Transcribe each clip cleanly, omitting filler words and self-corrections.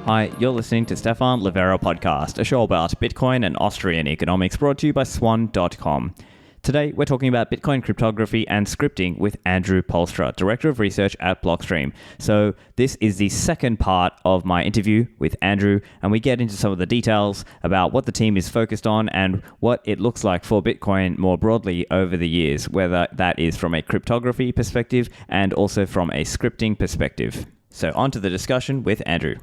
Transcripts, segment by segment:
Hi, you're listening to Stephan Livera podcast, a show about Bitcoin and Austrian economics brought to you by Swan.com. Today, we're talking about Bitcoin cryptography and scripting with Andrew Poelstra, Director of Research at Blockstream. So this is the second part of my interview with Andrew, and we get into some of the details about what the team is focused on and what it looks like for Bitcoin more broadly over the years, whether that is from a cryptography perspective and also from a scripting perspective. So on to the discussion with Andrew.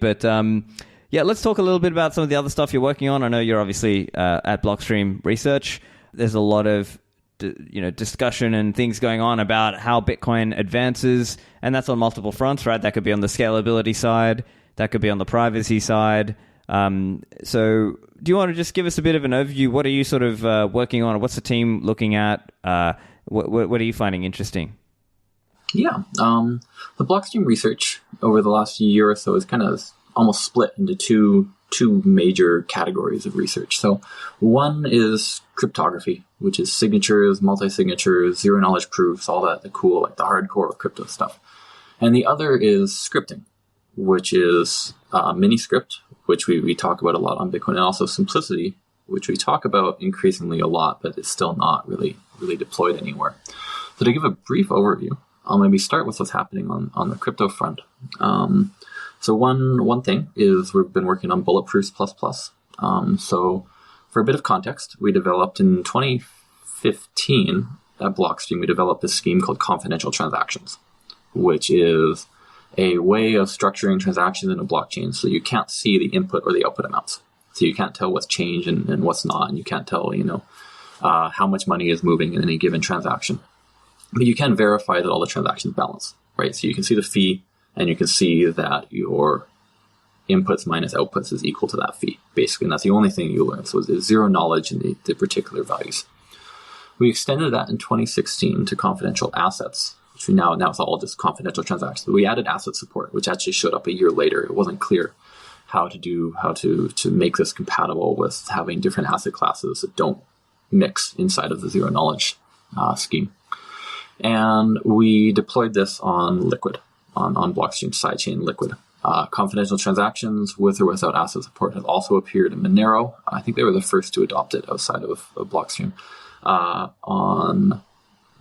But let's talk a little bit about some of the other stuff you're working on. I know you're obviously at Blockstream Research. There's a lot of discussion and things going on about how Bitcoin advances, and that's on multiple fronts, right? That could be on the scalability side, that could be on the privacy side. So do you want to just give us a bit of an overview? What are you sort of working on? What's the team looking at? What are you finding interesting? Yeah, the Blockstream research over the last year or so is kind of almost split into two major categories of research. So one is cryptography, which is signatures, multi-signatures, zero-knowledge proofs, all that, the cool, like the hardcore crypto stuff. And the other is scripting, which is miniscript, which we talk about a lot on Bitcoin, and also simplicity, which we talk about increasingly a lot, but it's still not really deployed anywhere. So to give a brief overview, I'll maybe start with what's happening on the crypto front. So one thing is we've been working on bulletproofs plus. So for a bit of context, we developed in 2015 at Blockstream, we developed this scheme called confidential transactions, which is a way of structuring transactions in a blockchain so you can't see the input or the output amounts. So you can't tell what's changed and what's not, and you can't tell, how much money is moving in any given transaction. But you can verify that all the transactions balance, right? So you can see the fee, and you can see that your inputs minus outputs is equal to that fee, basically. And that's the only thing you learn. So it's zero knowledge in the particular values. We extended that in 2016 to confidential assets, which now it's all just confidential transactions. We added asset support, which actually showed up a year later. It wasn't clear how to make this compatible with having different asset classes that don't mix inside of the zero knowledge scheme. And we deployed this on Liquid, on Blockstream sidechain Liquid. Confidential transactions with or without asset support have also appeared in Monero. I think they were the first to adopt it outside of Blockstream. On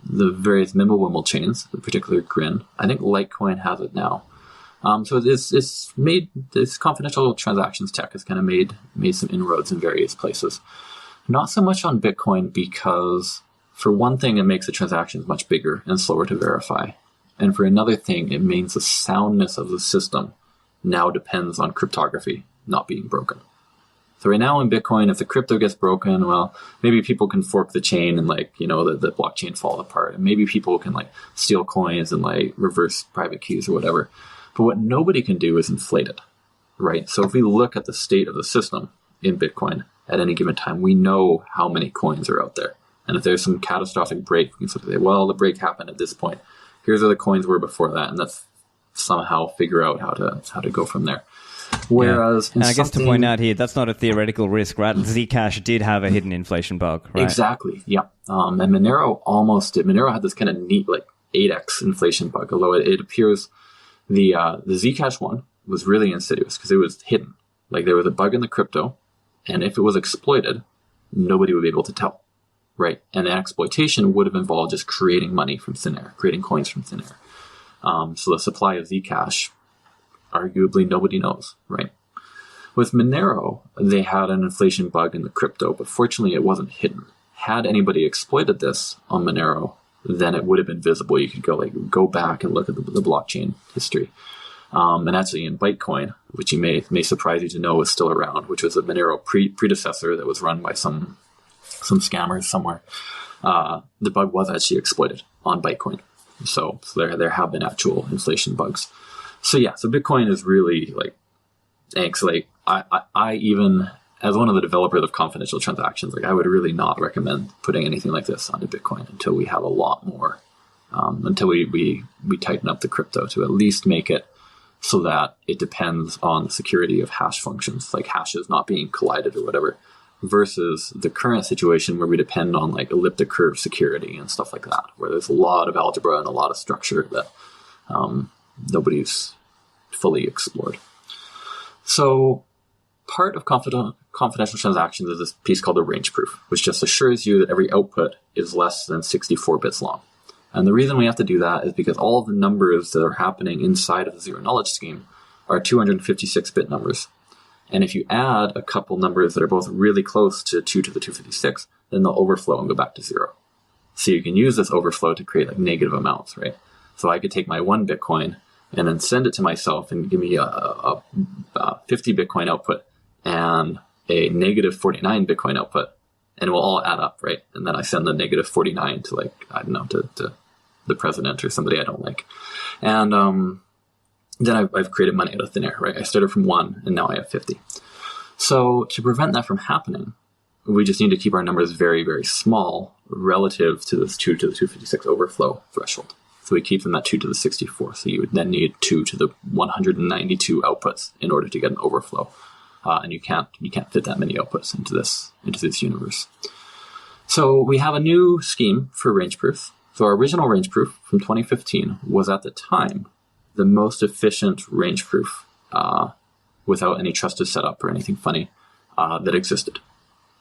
the various Mempool chains, in particular Grin. I think Litecoin has it now. So it's made this confidential transactions tech has kind of made some inroads in various places. Not so much on Bitcoin because, for one thing, it makes the transactions much bigger and slower to verify. And for another thing, it means the soundness of the system now depends on cryptography not being broken. So right now in Bitcoin, if the crypto gets broken, well, maybe people can fork the chain and the blockchain fall apart. And maybe people can steal coins and reverse private keys or whatever. But what nobody can do is inflate it, right? So if we look at the state of the system in Bitcoin at any given time, we know how many coins are out there. And if there's some catastrophic break, we can sort of say, well, the break happened at this point. Here's where the coins were before that, and let's somehow figure out how to go from there. Whereas, and I guess to point out here, that's not a theoretical risk, right? Zcash did have a hidden inflation bug, right? Exactly, yeah. And Monero almost did. Monero had this kind of neat 8x inflation bug, although it appears the Zcash one was really insidious because it was hidden. There was a bug in the crypto, and if it was exploited, nobody would be able to tell. Right, and the exploitation would have involved just creating money from thin air, creating coins from thin air. So the supply of Zcash, arguably nobody knows, right? With Monero, they had an inflation bug in the crypto, but fortunately it wasn't hidden. Had anybody exploited this on Monero, then it would have been visible. You could go back and look at the blockchain history. And actually in Bytecoin, which you may surprise you to know is still around, which was a Monero predecessor that was run by some scammers somewhere, the bug was actually exploited on Bytecoin. So there have been actual inflation bugs. So Bitcoin is really thanks. I even, as one of the developers of confidential transactions, I would really not recommend putting anything like this onto Bitcoin until we have a lot more, until we tighten up the crypto to at least make it so that it depends on the security of hash functions, like hashes not being collided or whatever, versus the current situation where we depend on elliptic curve security and stuff like that, where there's a lot of algebra and a lot of structure that nobody's fully explored. So part of confidential transactions is this piece called a range proof, which just assures you that every output is less than 64 bits long. And the reason we have to do that is because all of the numbers that are happening inside of the zero knowledge scheme are 256-bit numbers. And if you add a couple numbers that are both really close to 2 to the 256, then they'll overflow and go back to 0. So you can use this overflow to create like negative amounts, right? So I could take my 1 Bitcoin and then send it to myself and give me a 50 Bitcoin output and a negative 49 Bitcoin output, and it will all add up, right? And then I send the negative 49 to like, I don't know, to the president or somebody I don't like. And then I've created money out of thin air, right? I started from 1 and now I have 50. So to prevent that from happening, we just need to keep our numbers very, very small relative to this 2 to the 256 overflow threshold. So we keep them at 2 to the 64. So you would then need 2 to the 192 outputs in order to get an overflow. And you can't fit that many outputs into this universe. So we have a new scheme for range proofs. So our original range proof from 2015 was at the time the most efficient range proof without any trusted setup or anything funny that existed,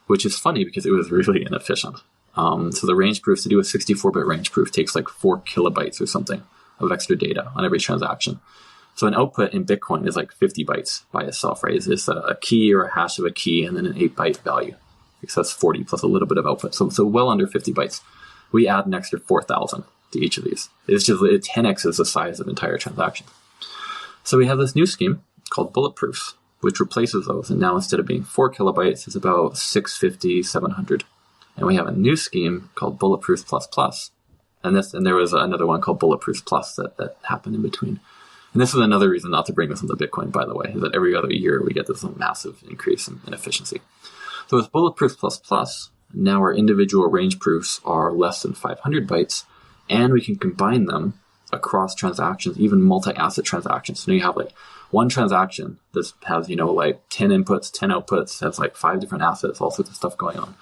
which is funny because it was really inefficient. So the range proof, to do a 64-bit range proof, takes like 4 kilobytes or something of extra data on every transaction. So an output in Bitcoin is like 50 bytes by itself, right? It's a key or a hash of a key and then an 8-byte value. So that's 40 plus a little bit of output. So well under 50 bytes. We add an extra 4,000 to each of these. It's just 10x is the size of entire transactions. So we have this new scheme called bulletproofs, which replaces those. And now instead of being 4 kilobytes, it's about 650, 700. And we have a new scheme called Bulletproofs Plus Plus. And there was another one called Bulletproofs Plus that happened in between. And this is another reason not to bring this into Bitcoin, by the way, is that every other year we get this massive increase in efficiency. So with Bulletproofs Plus Plus, now our individual range proofs are less than 500 bytes, and we can combine them across transactions, even multi-asset transactions. So now you have like one transaction that has, like 10 inputs, 10 outputs, has like 5 different assets, all sorts of stuff going on.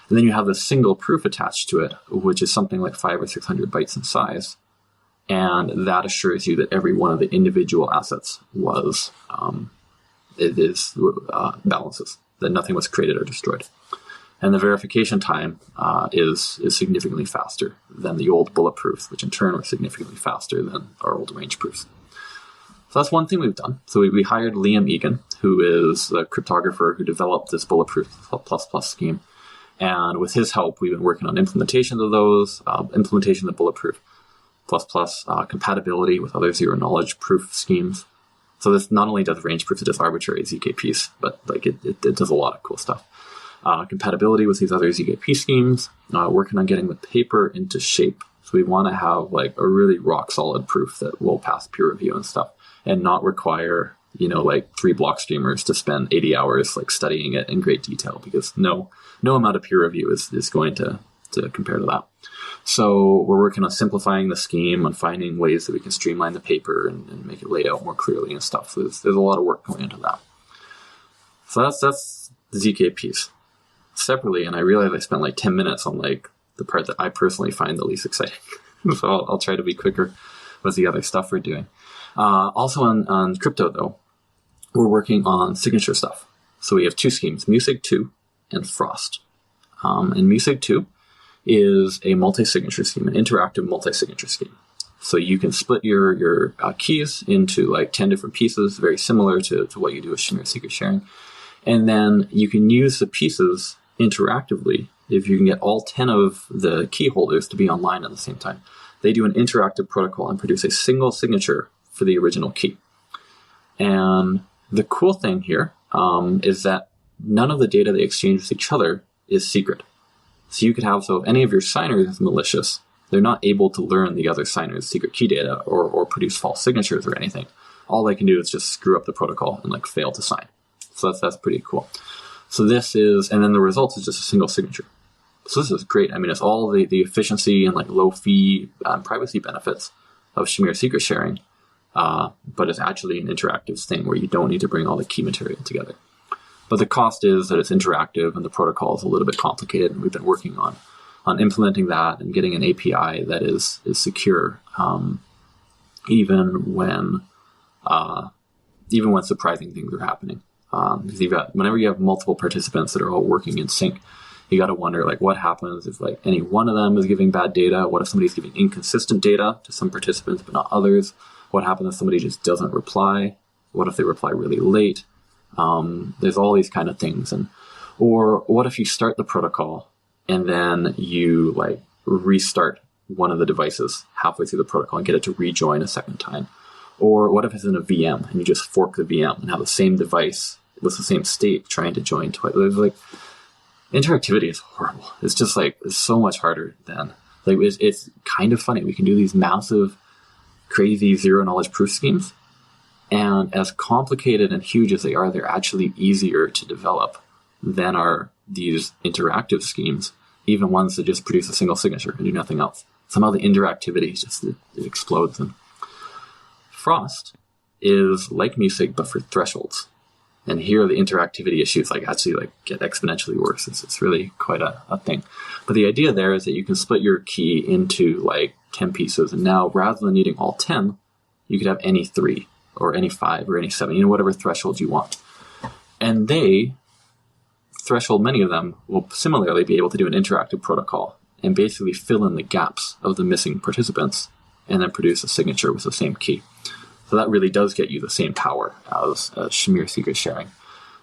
And then you have the single proof attached to it, which is something like 500 or 600 bytes in size. And that assures you that every one of the individual assets balances, that nothing was created or destroyed. And the verification time is significantly faster than the old bulletproofs, which in turn were significantly faster than our old range proofs. So that's one thing we've done. So we hired Liam Egan, who is the cryptographer who developed this Bulletproof Plus scheme. And with his help, we've been working on implementations of those, implementation of Bulletproof Plus, compatibility with other zero-knowledge proof schemes. So this not only does range proofs, it does arbitrary ZKPs, but it does a lot of cool stuff. Compatibility with these other ZKP schemes, working on getting the paper into shape. So we want to have like a really rock-solid proof that will pass peer review and stuff, and not require, like 3 Blockstreamers to spend 80 hours like studying it in great detail, because no amount of peer review is going to compare to that. So we're working on simplifying the scheme, on finding ways that we can streamline the paper and make it lay out more clearly and stuff. So there's a lot of work going into that. So that's the ZKPs. Separately, and I realized I spent like 10 minutes on like the part that I personally find the least exciting. So I'll try to be quicker with the other stuff we're doing. Also on crypto though, we're working on signature stuff. So we have 2 schemes, Musig 2 and Frost. And Musig 2 is a multi-signature scheme, an interactive multi-signature scheme. So you can split your keys into like 10 different pieces, very similar to what you do with Shamir secret sharing. And then you can use the pieces interactively if you can get all 10 of the key holders to be online at the same time. They do an interactive protocol and produce a single signature for the original key. And the cool thing here is that none of the data they exchange with each other is secret. So you could have, if any of your signers is malicious, they're not able to learn the other signer's secret key data or produce false signatures or anything. All they can do is just screw up the protocol and like fail to sign. So that's pretty cool. So this is, and then the result is just a single signature. So this is great. I mean, it's all the efficiency and like low fee privacy benefits of Shamir secret sharing, but it's actually an interactive thing where you don't need to bring all the key material together. But the cost is that it's interactive and the protocol is a little bit complicated, and we've been working on implementing that and getting an API that is secure, even when even when surprising things are happening. Because whenever you have multiple participants that are all working in sync, you got to wonder, like, what happens if like any one of them is giving bad data? What if somebody's giving inconsistent data to some participants but not others? What happens if somebody just doesn't reply? What if they reply really late? There's all these kind of things. Or what if you start the protocol and then you like restart one of the devices halfway through the protocol and get it to rejoin a second time? Or what if it's in a VM and you just fork the VM and have the same device with the same state trying to join twice? There's like, interactivity is horrible. It's just like, it's so much harder than, like, it's kind of funny. We can do these massive, crazy zero knowledge proof schemes. And as complicated and huge as they are, they're actually easier to develop than are these interactive schemes, even ones that just produce a single signature and do nothing else. Somehow the interactivity just it explodes. And Frost is like music, but for thresholds. And here the interactivity issues actually get exponentially worse. It's really quite a thing. But the idea there is that you can split your key into like 10 pieces. And now rather than needing all 10, you could have any 3 or any 5 or any 7, whatever threshold you want. And many of them will similarly be able to do an interactive protocol and basically fill in the gaps of the missing participants and then produce a signature with the same key. So that really does get you the same power as Shamir secret sharing.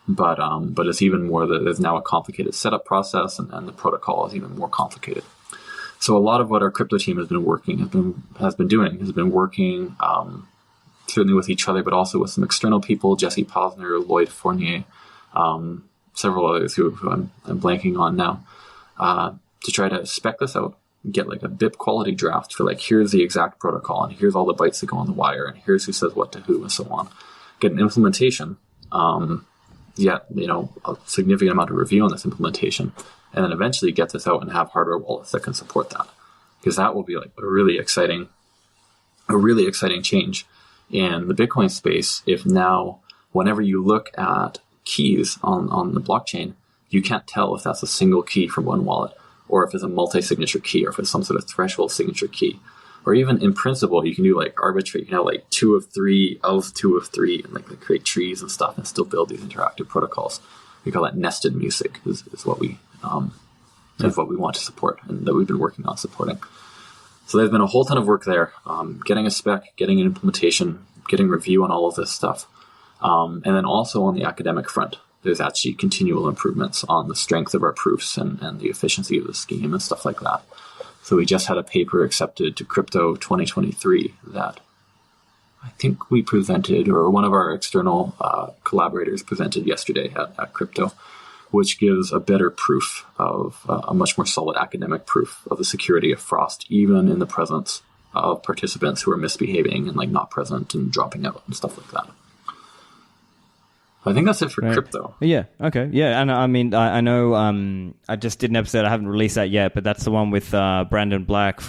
But it's even more that there's now a complicated setup process and the protocol is even more complicated. So a lot of what our crypto team has been working certainly with each other, but also with some external people, Jesse Posner, Lloyd Fournier, several others who I'm blanking on now, to try to spec this out, get like a BIP quality draft for like, here's the exact protocol and here's all the bytes that go on the wire and here's who says what to who and so on. Get an implementation, a significant amount of review on this implementation, and then eventually get this out and have hardware wallets that can support that. Because that will be like a really exciting change in the Bitcoin space. If now, whenever you look at keys on the blockchain, you can't tell if that's a single key from one wallet, or if it's a multi-signature key, or if it's some sort of threshold signature key. Or even in principle, you can do like arbitrary, like 2 of 3, of 2 of 3, and like create trees and stuff and still build these interactive protocols. We call that nested music is what we want to support and that we've been working on supporting. So there's been a whole ton of work there, getting a spec, getting an implementation, getting review on all of this stuff. And then also on the academic front, there's actually continual improvements on the strength of our proofs and the efficiency of the scheme and stuff like that. So we just had a paper accepted to Crypto 2023 that I think we presented, or one of our external collaborators presented yesterday at Crypto, which gives a better proof of a much more solid academic proof of the security of Frost, even in the presence of participants who are misbehaving and like not present and dropping out and stuff like that. I think that's it for crypto. Yeah. Okay. Yeah. And I mean, I know I just did an episode. I haven't released that yet, but that's the one with Brandon Black,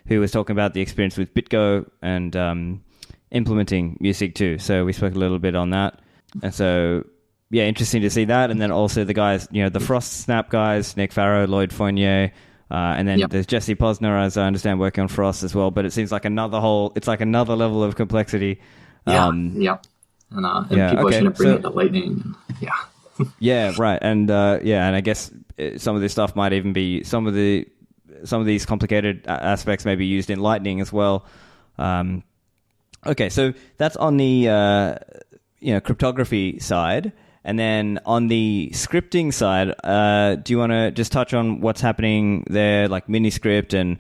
who was talking about the experience with BitGo and implementing music too. So we spoke a little bit on that. And so, yeah, interesting to see that. And then also the guys, the Frost Snap guys, Nick Farrow, Lloyd Fournier, and then there's Jesse Posner, as I understand, working on Frost as well. But it seems like another level of complexity. And people are going to bring it to Lightning. Yeah, right. And and I guess some of this stuff might even be some of these complicated aspects may be used in Lightning as well. Okay, so that's on the cryptography side. And then on the scripting side, do you want to just touch on what's happening there, like miniscript and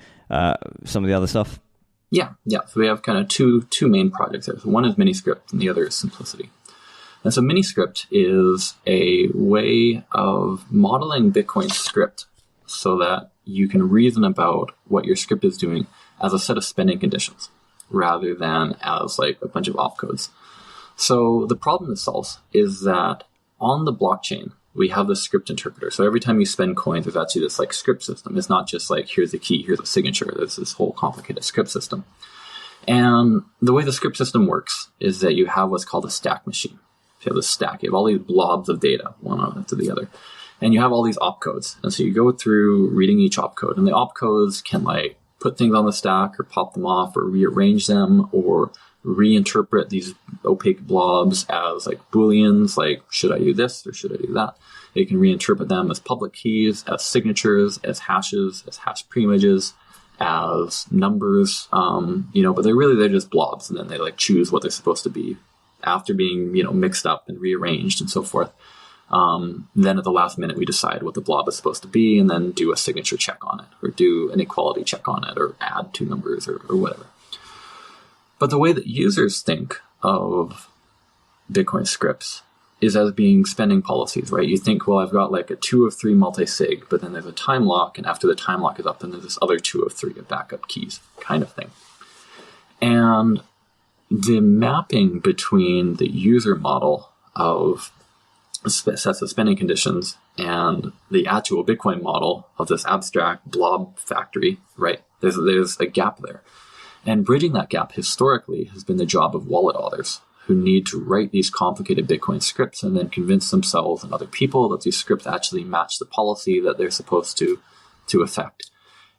some of the other stuff? Yeah. So we have kind of two main projects there. So one is miniscript and the other is simplicity. And so miniscript is a way of modeling Bitcoin script so that you can reason about what your script is doing as a set of spending conditions rather than as like a bunch of opcodes. So the problem this solves is that on the blockchain, we have the script interpreter. So every time you spend coins, there's actually this like script system. It's not just like, here's a key, here's a signature. There's this whole complicated script system. And the way the script system works is that you have what's called a stack machine. You have this stack. You have all these blobs of data, one after the other. And you have all these opcodes. And so you go through reading each opcode. And the opcodes can like put things on the stack or pop them off or rearrange them or reinterpret these opaque blobs as like booleans, like should I do this or should I do that? It can reinterpret them as public keys, as signatures, as hashes, as hash preimages, as numbers, but they're just blobs, and then they like choose what they're supposed to be after being, mixed up and rearranged and so forth. Then at the last minute, we decide what the blob is supposed to be, and then do a signature check on it, or do an equality check on it, or add two numbers, or whatever. But the way that users think of Bitcoin scripts is as being spending policies, right? You think, well, I've got like a 2 of 3 multi-sig, but then there's a time lock, and after the time lock is up, then there's this other 2 of 3 of backup keys kind of thing. And the mapping between the user model of sets of spending conditions and the actual Bitcoin model of this abstract blob factory, right? There's a gap there. And bridging that gap historically has been the job of wallet authors, who need to write these complicated Bitcoin scripts and then convince themselves and other people that these scripts actually match the policy that they're supposed to affect.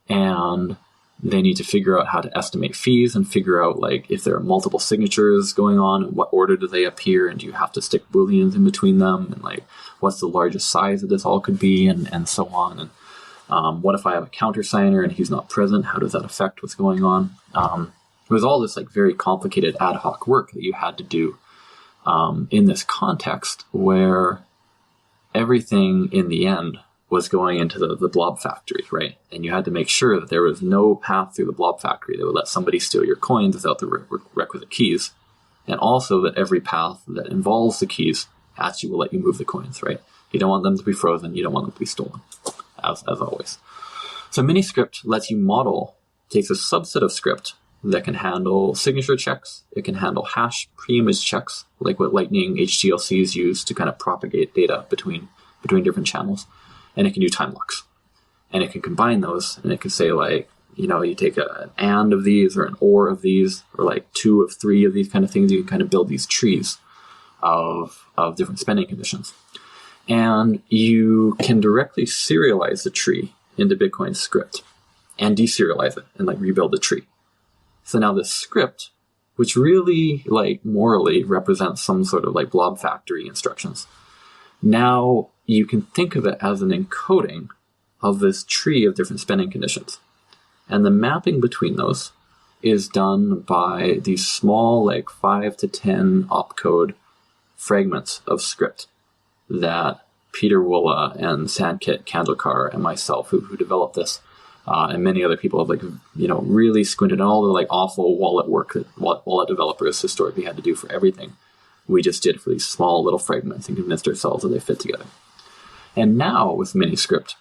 And they need to figure out how to estimate fees and figure out like if there are multiple signatures going on, in what order do they appear, and do you have to stick booleans in between them, and like what's the largest size that this all could be, and so on. And what if I have a countersigner and he's not present? How does that affect what's going on? It was all this like very complicated ad hoc work that you had to do in this context where everything in the end was going into the blob factory, right? And you had to make sure that there was no path through the blob factory that would let somebody steal your coins without the requisite keys. And also that every path that involves the keys actually will let you move the coins, right? You don't want them to be frozen. You don't want them to be stolen, as always. So miniscript lets you model, takes a subset of script that can handle signature checks. It can handle hash preimage checks, like what Lightning HTLCs use to kind of propagate data between different channels. And it can do time locks. And it can combine those, and it can say like, you take an and of these or an or of these, or like 2 of 3 of these kind of things. You can kind of build these trees of different spending conditions. And you can directly serialize the tree into Bitcoin script and deserialize it and like rebuild the tree. So now this script, which really like morally represents some sort of like blob factory instructions, now you can think of it as an encoding of this tree of different spending conditions. And the mapping between those is done by these small, like 5 to 10 opcode fragments of script that Peter Woola and Sandkit Kandlikar and myself, who developed this, and many other people have really squinted on all the like awful wallet work that wallet developers historically had to do for everything. We just did for these small little fragments and convinced ourselves that they fit together. And now with miniscript,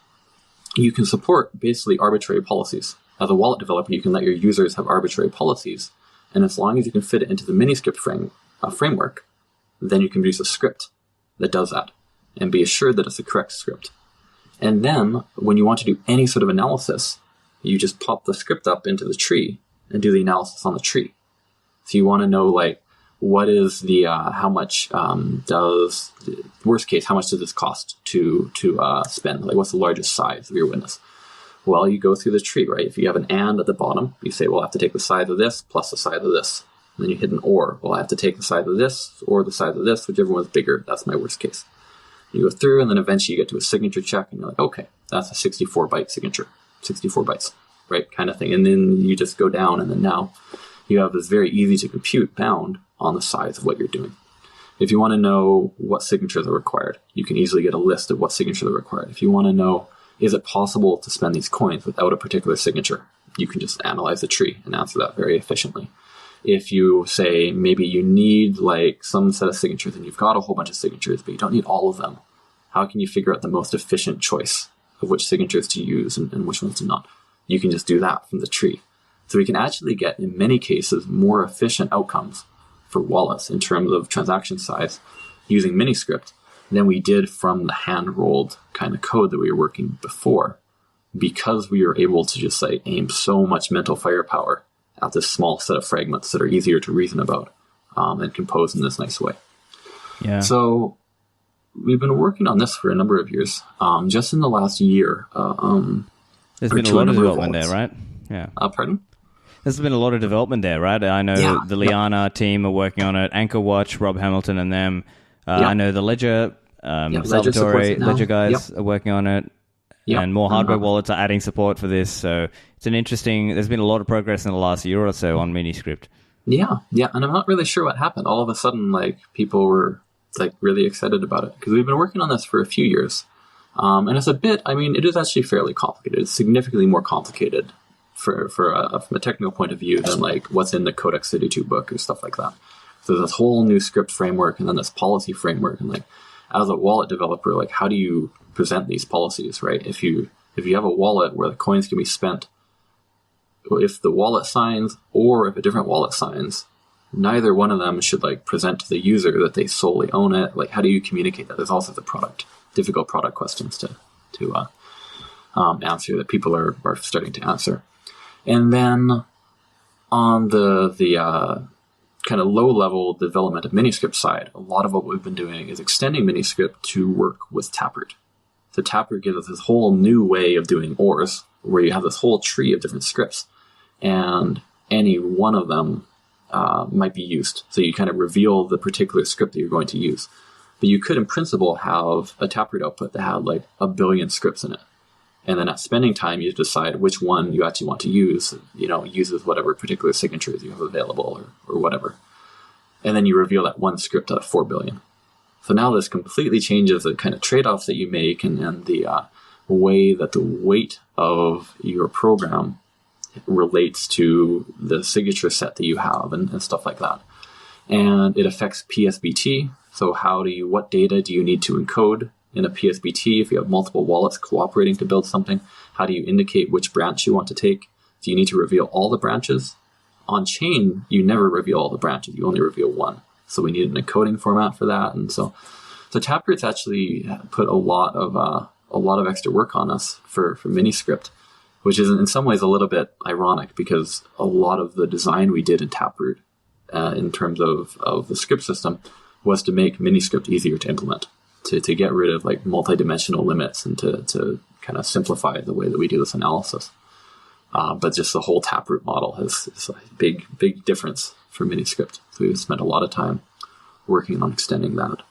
you can support basically arbitrary policies. As a wallet developer, you can let your users have arbitrary policies. And as long as you can fit it into the miniscript framework, then you can produce a script that does that and be assured that it's the correct script. And then when you want to do any sort of analysis, you just pop the script up into the tree and do the analysis on the tree. So you want to know like, what is the, how much worst case, how much does this cost to spend? Like what's the largest size of your witness? Well, you go through the tree, right? If you have an and at the bottom, you say, well, I have to take the size of this plus the size of this. And then you hit an or. Well, I have to take the size of this or the size of this, whichever one's bigger. That's my worst case. You go through, and then eventually you get to a signature check, and you're like, okay, that's a 64-byte signature, 64 bytes, right, kind of thing. And then you just go down, and then now you have this very easy to compute bound on the size of what you're doing. If you want to know what signatures are required, you can easily get a list of what signatures are required. If you want to know, is it possible to spend these coins without a particular signature, you can just analyze the tree and answer that very efficiently. If you say maybe you need like some set of signatures and you've got a whole bunch of signatures, but you don't need all of them, how can you figure out the most efficient choice of which signatures to use and which ones to not? You can just do that from the tree. So we can actually get, in many cases, more efficient outcomes for wallets in terms of transaction size using miniscript than we did from the hand-rolled kind of code that we were working before, because we were able to just like aim so much mental firepower at this small set of fragments that are easier to reason about and compose in this nice way. Yeah. So we've been working on this for a number of years. Just in the last year, there's been a lot of development there, right? Yeah. Pardon? there's been a lot of development there, right? I know the Liana team are working on it, Anchor Watch, Rob Hamilton and them. I know the Ledger, Salvatore, Ledger guys are working on it. And more hardware wallets are adding support for this. So it's there's been a lot of progress in the last year or so on miniscript. Yeah. And I'm not really sure what happened. All of a sudden, like, people were like really excited about it because we've been working on this for a few years. And it's it is actually fairly complicated. It's significantly more complicated from a technical point of view than like what's in the Codex 32 book or stuff like that. So there's this whole new script framework and then this policy framework. And like, as a wallet developer, like, how do you present these policies, right? If you have a wallet where the coins can be spent, if the wallet signs or if a different wallet signs, neither one of them should like present to the user that they solely own it. Like, how do you communicate that? There's also difficult product questions to answer that people are starting to answer. And then on the kind of low-level development of miniscript side, a lot of what we've been doing is extending miniscript to work with Taproot. So Taproot gives us this whole new way of doing ORs, where you have this whole tree of different scripts, and any one of them might be used. So you kind of reveal the particular script that you're going to use. But you could, in principle, have a Taproot output that had like 1 billion scripts in it. And then at spending time, you decide which one you actually want to use, uses whatever particular signatures you have available or whatever. And then you reveal that one script out of 4 billion. So now this completely changes the kind of trade-offs that you make and the way that the weight of your program relates to the signature set that you have and stuff like that. And it affects PSBT. So what data do you need to encode in a PSBT if you have multiple wallets cooperating to build something? How do you indicate which branch you want to take? Do you need to reveal all the branches? On chain, you never reveal all the branches. You only reveal one. So we need an encoding format for that. And so Taproot's actually put a lot of extra work on us for miniscript, which is in some ways a little bit ironic because a lot of the design we did in Taproot in terms of the script system was to make miniscript easier to implement, to get rid of like multi-dimensional limits and to kind of simplify the way that we do this analysis. But just the whole Taproot model is a big difference for miniscript. So we've spent a lot of time working on extending that.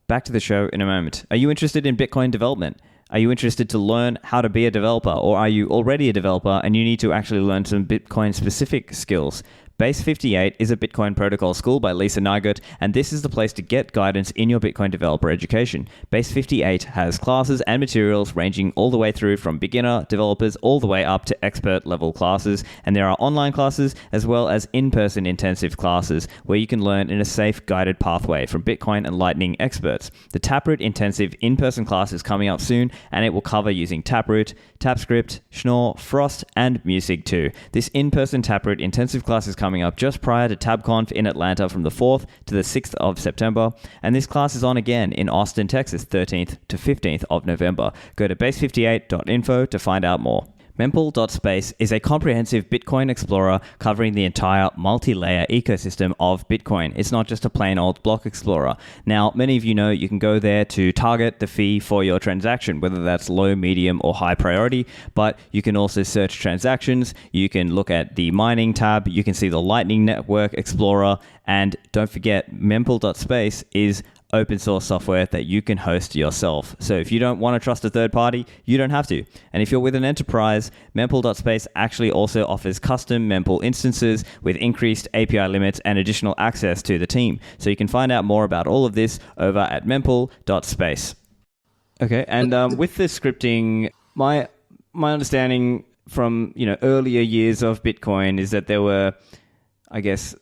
Back to the show in a moment. Are you interested in Bitcoin development? Are you interested to learn how to be a developer, or are you already a developer and you need to actually learn some Bitcoin-specific skills? Base 58 is a Bitcoin protocol school by Lisa Nygaard, and this is the place to get guidance in your Bitcoin developer education. Base 58 has classes and materials ranging all the way through from beginner developers all the way up to expert level classes, and there are online classes as well as in-person intensive classes where you can learn in a safe guided pathway from Bitcoin and Lightning experts. The Taproot intensive in-person class is coming up soon, and it will cover using Taproot, TapScript, Schnorr, Frost, and Music 2. This in-person Taproot intensive class is coming up just prior to TabConf in Atlanta from the 4th to the 6th of September, and this class is on again in Austin, Texas, 13th to 15th of November. Go to base58.info to find out more. Mempool.space is a comprehensive Bitcoin explorer covering the entire multi-layer ecosystem of Bitcoin. It's not just a plain old block explorer. Now, many of you know you can go there to target the fee for your transaction, whether that's low, medium, or high priority, but you can also search transactions, you can look at the mining tab, you can see the Lightning Network Explorer, and don't forget, Mempool.space is open source software that you can host yourself. So if you don't want to trust a third party, you don't have to. And if you're with an enterprise, Mempool.space actually also offers custom Mempool instances with increased API limits and additional access to the team. So you can find out more about all of this over at Mempool.space. Okay, and with the scripting, my understanding from earlier years of Bitcoin is that there were, I guess,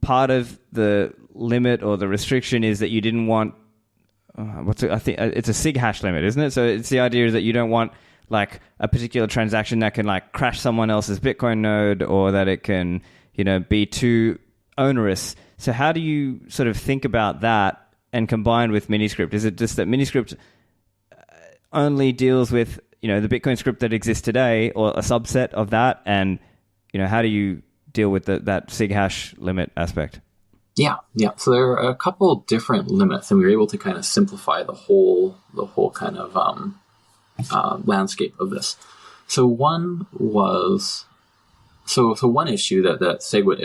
part of the limit or the restriction is that you didn't want I think it's a sig hash limit, isn't it? So it's the idea that you don't want like a particular transaction that can like crash someone else's Bitcoin node, or that it can be too onerous. So how do you sort of think about that and combine with miniscript? Is it just that miniscript only deals with the Bitcoin script that exists today, or a subset of that, and how do you deal with that sig hash limit aspect? Yeah. So there are a couple different limits, and we were able to kind of simplify the whole kind of landscape of this. So one was So one issue that SegWit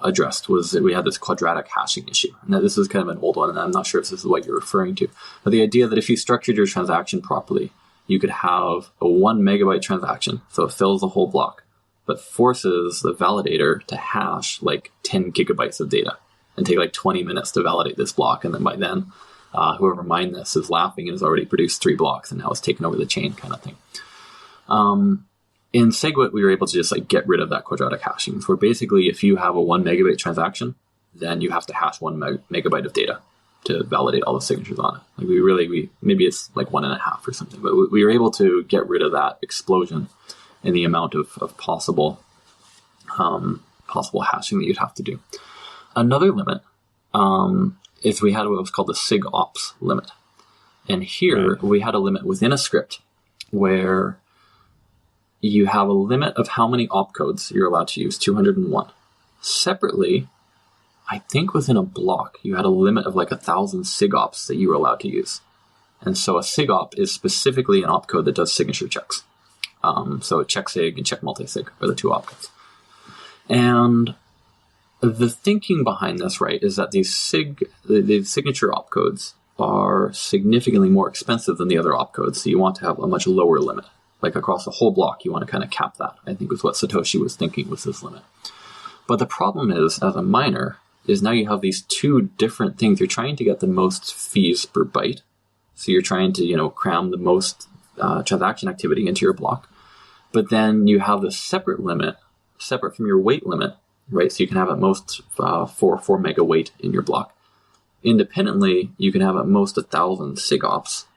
addressed was that we had this quadratic hashing issue. Now, this is kind of an old one, and I'm not sure if this is what you're referring to. But the idea that if you structured your transaction properly, you could have a 1 megabyte transaction, so it fills the whole block, but forces the validator to hash like 10 gigabytes of data and take like 20 minutes to validate this block. And then by then, whoever mined this is laughing and has already produced 3 blocks and now it's taken over the chain kind of thing. In SegWit, we were able to just like get rid of that quadratic hashing. So basically, if you have a 1 megabyte transaction, then you have to hash 1 megabyte of data to validate all the signatures on it. Like we maybe it's like 1.5 or something, but we were able to get rid of that explosion in the amount of possible hashing that you'd have to do. Another limit is we had what was called the SIG-ops limit. And here we had a limit within a script where you have a limit of how many opcodes you're allowed to use, 201. Separately, I think within a block, you had a limit of like 1,000 SIG-ops that you were allowed to use. And so a SIG-op is specifically an opcode that does signature checks. So check sig and check multi-sig are the 2 opcodes. And the thinking behind this, right, is that the signature opcodes are significantly more expensive than the other opcodes. So you want to have a much lower limit. Like across the whole block, you want to kind of cap that, I think was what Satoshi was thinking with this limit. But the problem is, as a miner, is now you have these 2 different things. You're trying to get the most fees per byte. So you're trying to, cram the most transaction activity into your block. But then you have the separate limit, separate from your weight limit, right? So you can have at most 4 mega weight in your block. Independently, you can have at most 1,000 SIG-ops.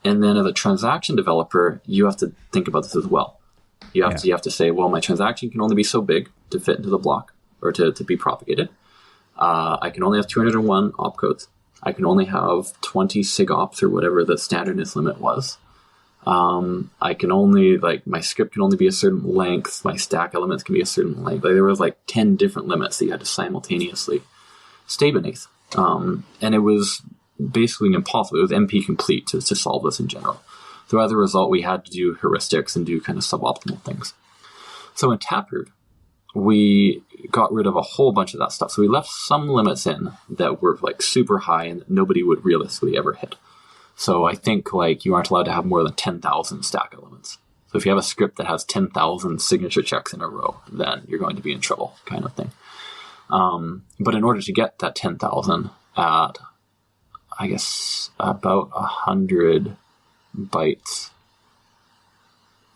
And then as a transaction developer, you have to think about this as well. You have to say, well, my transaction can only be so big to fit into the block or to be propagated. I can only have 201 opcodes. I can only have 20 SIG-ops or whatever the standardness limit was. I can only, my script can only be a certain length. My stack elements can be a certain length. There was 10 different limits that you had to simultaneously stay beneath. And it was basically impossible. It was NP complete to solve this in general. So as a result, we had to do heuristics and do kind of suboptimal things. So in Taproot, we got rid of a whole bunch of that stuff. So we left some limits in that were super high and that nobody would realistically ever hit. So I think you aren't allowed to have more than 10,000 stack elements. So if you have a script that has 10,000 signature checks in a row, then you're going to be in trouble, kind of thing. But in order to get that 10,000 at, I guess, about 100 bytes,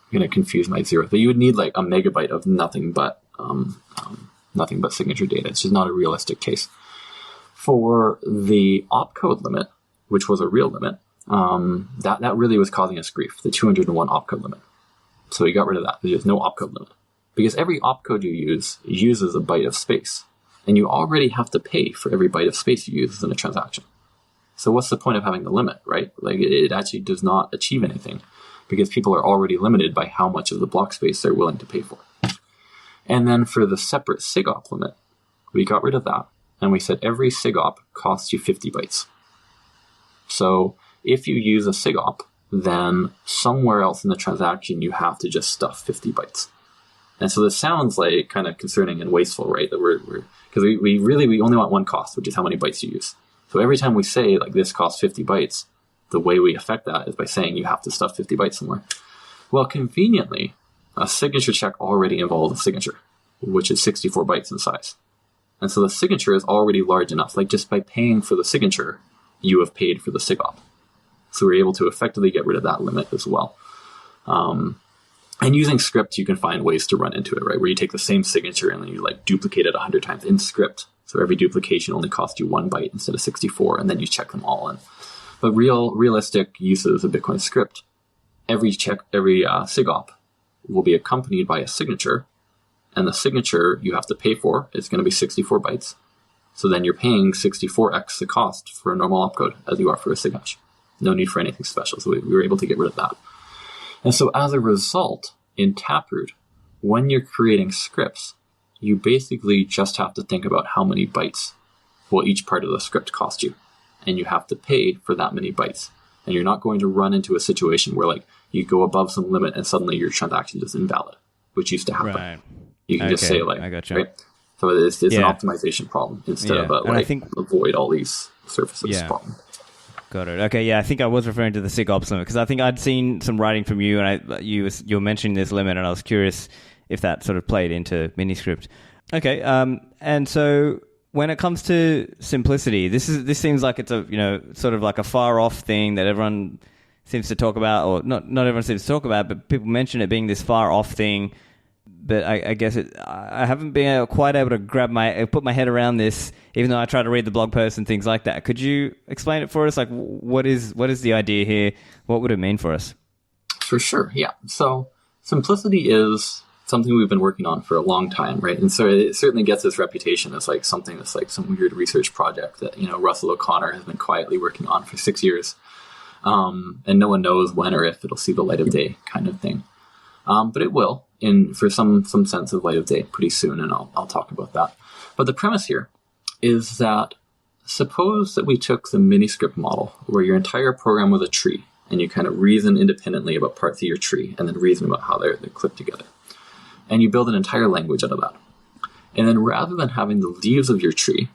I'm going to confuse my zeros, but you would need a megabyte of nothing but signature data. It's just not a realistic case. For the opcode limit, which was a real limit, that really was causing us grief, the 201 opcode limit. So we got rid of that. There's no opcode limit. Because every opcode you use uses a byte of space. And you already have to pay for every byte of space you use in a transaction. So what's the point of having the limit, right? It actually does not achieve anything because people are already limited by how much of the block space they're willing to pay for. And then for the separate SIG-op limit, we got rid of that. And we said every SIG-op costs you 50 bytes. So if you use a SIG-op, then somewhere else in the transaction, you have to just stuff 50 bytes. And so this sounds kind of concerning and wasteful, right? That because we only want one cost, which is how many bytes you use. So every time we say this costs 50 bytes, the way we affect that is by saying you have to stuff 50 bytes somewhere. Well, conveniently, a signature check already involves a signature, which is 64 bytes in size. And so the signature is already large enough. Just by paying for the signature, you have paid for the SIG-op. So we're able to effectively get rid of that limit as well. And using script, you can find ways to run into it, right? Where you take the same signature and then you duplicate it 100 times in script. So every duplication only costs you 1 byte instead of 64, and then you check them all in. But realistic uses of Bitcoin script, every SIG-op will be accompanied by a signature, and the signature you have to pay for is going to be 64 bytes. So then you're paying 64x the cost for a normal opcode as you are for a SIG hash. No need for anything special. So we were able to get rid of that. And so as a result, in Taproot, when you're creating scripts, you basically just have to think about how many bytes will each part of the script cost you. And you have to pay for that many bytes. And you're not going to run into a situation where you go above some limit and suddenly your transaction is invalid, which used to happen. Right. You can just say like, I gotcha. right? So it's an optimization problem instead of I think, avoid all these surfaces problem. Got it. Okay, yeah, I think I was referring to the SIG-ops limit because I think I'd seen some writing from you, and you were mentioning this limit, and I was curious if that sort of played into miniscript. Okay, and so when it comes to simplicity, this seems like it's a sort of like a far off thing that everyone seems to talk about, or not everyone seems to talk about, but people mention it being this far off thing. But I guess I haven't been quite able to put my head around this, even though I try to read the blog posts and things like that. Could you explain it for us? Like, what is the idea here? What would it mean for us? For sure, yeah. So simplicity is something we've been working on for a long time, right? And so it certainly gets this reputation as like something that's like some weird research project that Russell O'Connor has been quietly working on for 6 years, and no one knows when or if it'll see the light of day, kind of thing. But it will, for some sense of light of day pretty soon, and I'll talk about that. But the premise here is that suppose that we took the miniscript model where your entire program was a tree, and you kind of reason independently about parts of your tree, and then reason about how they're clipped together. And you build an entire language out of that. And then rather than having the leaves of your tree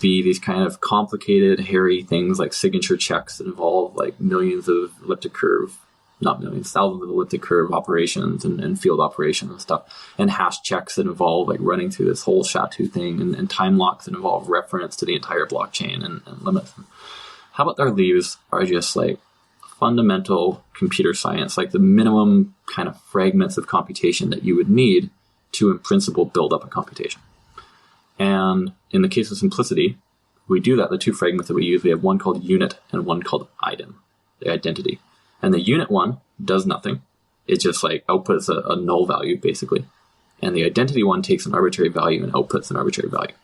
be these kind of complicated, hairy things like signature checks that involve like millions of elliptic curve, not millions, thousands of elliptic curve operations and field operations and stuff, and hash checks that involve like running through this whole SHA-2 thing, and time locks that involve reference to the entire blockchain and limits. How about our leaves are just like fundamental computer science, like the minimum kind of fragments of computation that you would need to, in principle, build up a computation. And in the case of simplicity, we do that. The two fragments that we use, we have one called unit and one called idem, the identity. And the unit one does nothing. It just like outputs a null value, basically. And the identity one takes an arbitrary value and outputs an arbitrary value.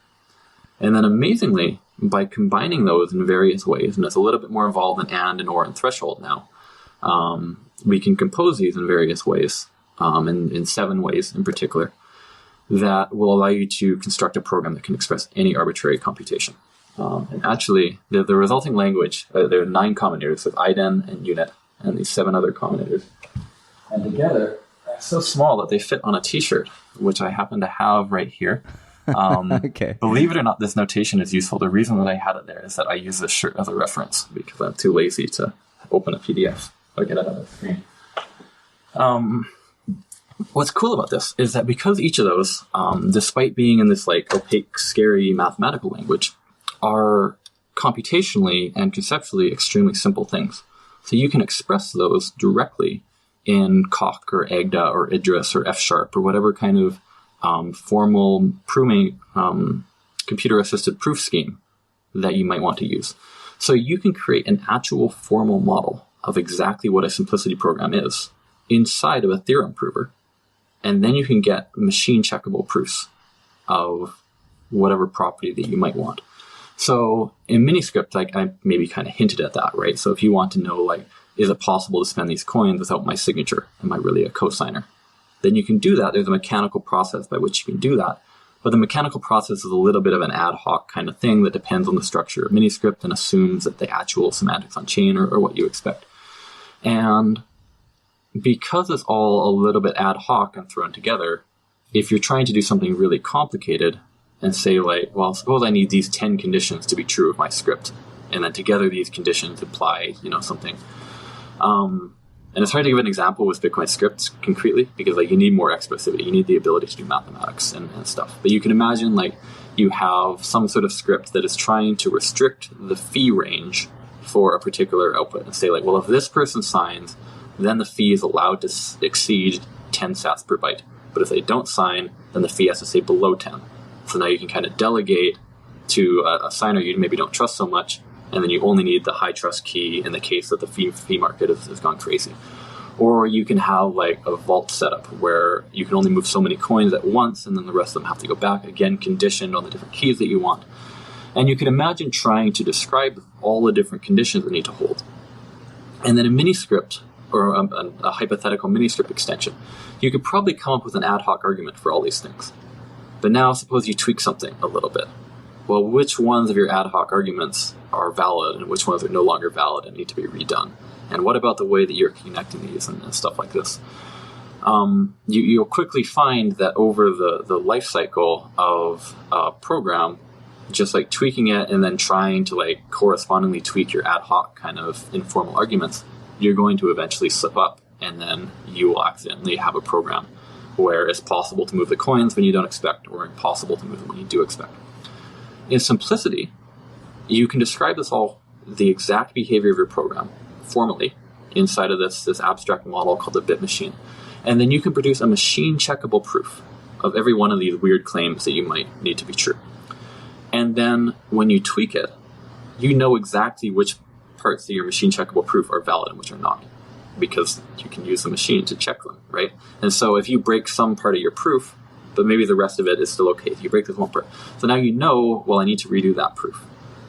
And then amazingly, by combining those in various ways, and it's a little bit more involved than and or, and threshold now, we can compose these in various ways, in 7 ways in particular, that will allow you to construct a program that can express any arbitrary computation. And actually, the resulting language, there are 9 combinators with idem and unit, and these 7 other combinators. And together, they're so small that they fit on a t-shirt, which I happen to have right here. Okay. Believe it or not, this notation is useful. The reason that I had it there is that I use this shirt as a reference because I'm too lazy to open a PDF or get it on the screen. What's cool about this is that because each of those, despite being in this like opaque, scary mathematical language, are computationally and conceptually extremely simple things. So you can express those directly in Coq or Agda or Idris or F# or whatever kind of formal proving computer-assisted proof scheme that you might want to use. So you can create an actual formal model of exactly what a simplicity program is inside of a theorem prover, and then you can get machine checkable proofs of whatever property that you might want. So in miniscript, like I maybe kind of hinted at that, right? So if you want to know, like, is it possible to spend these coins without my signature? Am I really a cosigner? Then you can do that. There's a mechanical process by which you can do that. But the mechanical process is a little bit of an ad hoc kind of thing that depends on the structure of miniscript and assumes that the actual semantics on chain or what you expect. And because it's all a little bit ad hoc and thrown together, if you're trying to do something really complicated and say like, well, suppose I need these 10 conditions to be true of my script, and then together these conditions imply, something. And it's hard to give an example with Bitcoin scripts concretely because like you need more expressivity. You need the ability to do mathematics and stuff. But you can imagine like you have some sort of script that is trying to restrict the fee range for a particular output and say like, well, if this person signs, then the fee is allowed to exceed 10 sats per byte. But if they don't sign, then the fee has to stay below 10. So now you can kind of delegate to a signer you maybe don't trust so much, and then you only need the high trust key in the case that the fee market has gone crazy. Or you can have like a vault setup where you can only move so many coins at once, and then the rest of them have to go back, again conditioned on the different keys that you want. And you can imagine trying to describe all the different conditions that need to hold. And then a miniscript, or a hypothetical miniscript extension, you could probably come up with an ad hoc argument for all these things. But now suppose you tweak something a little bit. Well, which ones of your ad hoc arguments are valid and which ones are no longer valid and need to be redone? And what about the way that you're connecting these and stuff like this? you'll quickly find that over the life cycle of a program, just like tweaking it and then trying to like correspondingly tweak your ad hoc kind of informal arguments, you're going to eventually slip up, and then you will accidentally have a program where it's possible to move the coins when you don't expect, or impossible to move them when you do expect. In simplicity, you can describe the exact behavior of your program formally inside of this abstract model called the bit machine. And then you can produce a machine checkable proof of every one of these weird claims that you might need to be true. And then when you tweak it, you know exactly which parts of your machine checkable proof are valid and which are not, because you can use the machine to check them, right? And so if you break some part of your proof, but maybe the rest of it is still okay, if you break this one part, so now you know, well, I need to redo that proof.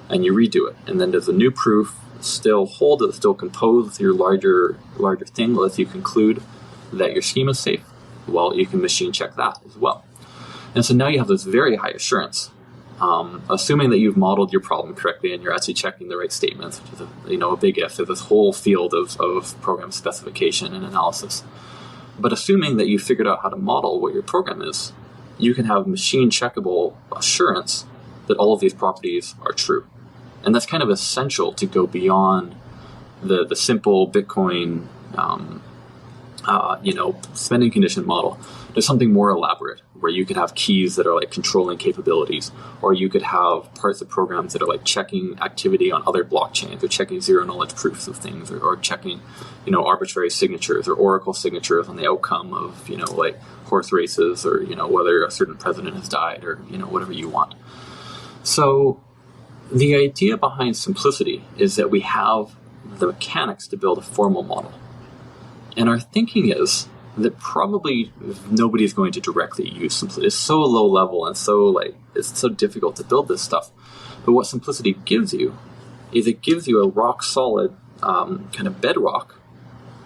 And you redo it. And then does the new proof still hold? Does it still compose with your larger thing? Lets you conclude that your scheme is safe? Well, you can machine check that as well. And so now you have this very high assurance, assuming that you've modeled your problem correctly and you're actually checking the right statements, which is a big if. There's this whole field of program specification and analysis. But assuming that you've figured out how to model what your program is, you can have machine checkable assurance that all of these properties are true. And that's kind of essential to go beyond the simple Bitcoin spending condition model. There's something more elaborate where you could have keys that are like controlling capabilities, or you could have parts of programs that are like checking activity on other blockchains, or checking zero knowledge proofs of things, or checking, arbitrary signatures or oracle signatures on the outcome of, like horse races, or, whether a certain president has died, or, whatever you want. So the idea behind simplicity is that we have the mechanics to build a formal model. And our thinking is that probably nobody's going to directly use simplicity. It's so low level and it's so difficult to build this stuff. But what simplicity gives you is it gives you a rock solid kind of bedrock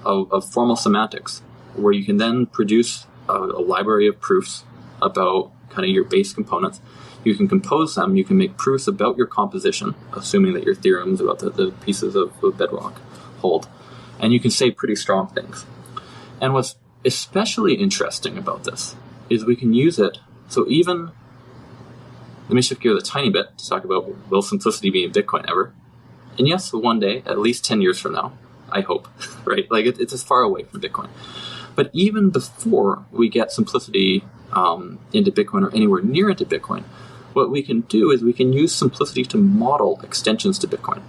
of formal semantics, where you can then produce a library of proofs about kind of your base components. You can compose them. You can make proofs about your composition, assuming that your theorems about the pieces of bedrock hold. And you can say pretty strong things. And what's especially interesting about this is we can use it. So let me shift gears a tiny bit to talk about, will simplicity be in Bitcoin ever? And yes, one day, at least 10 years from now, I hope, right? Like it's as far away from Bitcoin. But even before we get simplicity into Bitcoin, or anywhere near into Bitcoin, what we can do is we can use simplicity to model extensions to Bitcoin.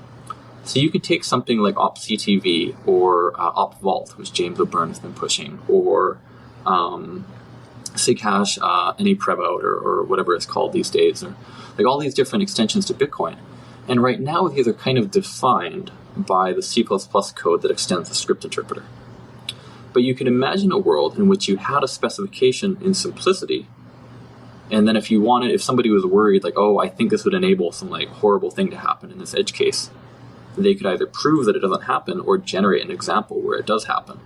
So you could take something like OpCTV or OpVault, which James O'Byrne has been pushing, or SigHash, NAPrebout, or whatever it's called these days, or like all these different extensions to Bitcoin. And right now these are kind of defined by the C++ code that extends the script interpreter. But you can imagine a world in which you had a specification in simplicity, and then if somebody was worried, like, oh, I think this would enable some like horrible thing to happen in this edge case, they could either prove that it doesn't happen or generate an example where it does happen.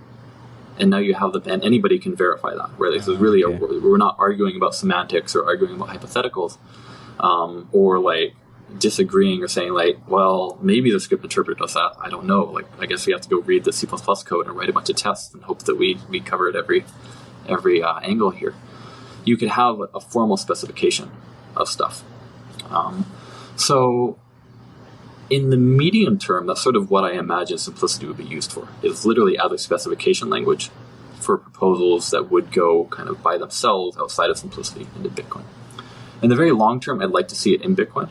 And now you have and anybody can verify that. Where this is really we're not arguing about semantics or arguing about hypotheticals, or like disagreeing or saying like, well, maybe the script interpreter does that. I don't know. Like, I guess we have to go read the C++ code and write a bunch of tests and hope that we covered every angle here. You could have a formal specification of stuff. So in the medium term, that's sort of what I imagine simplicity would be used for. It's literally as a specification language for proposals that would go kind of by themselves outside of simplicity into Bitcoin. In the very long term, I'd like to see it in Bitcoin,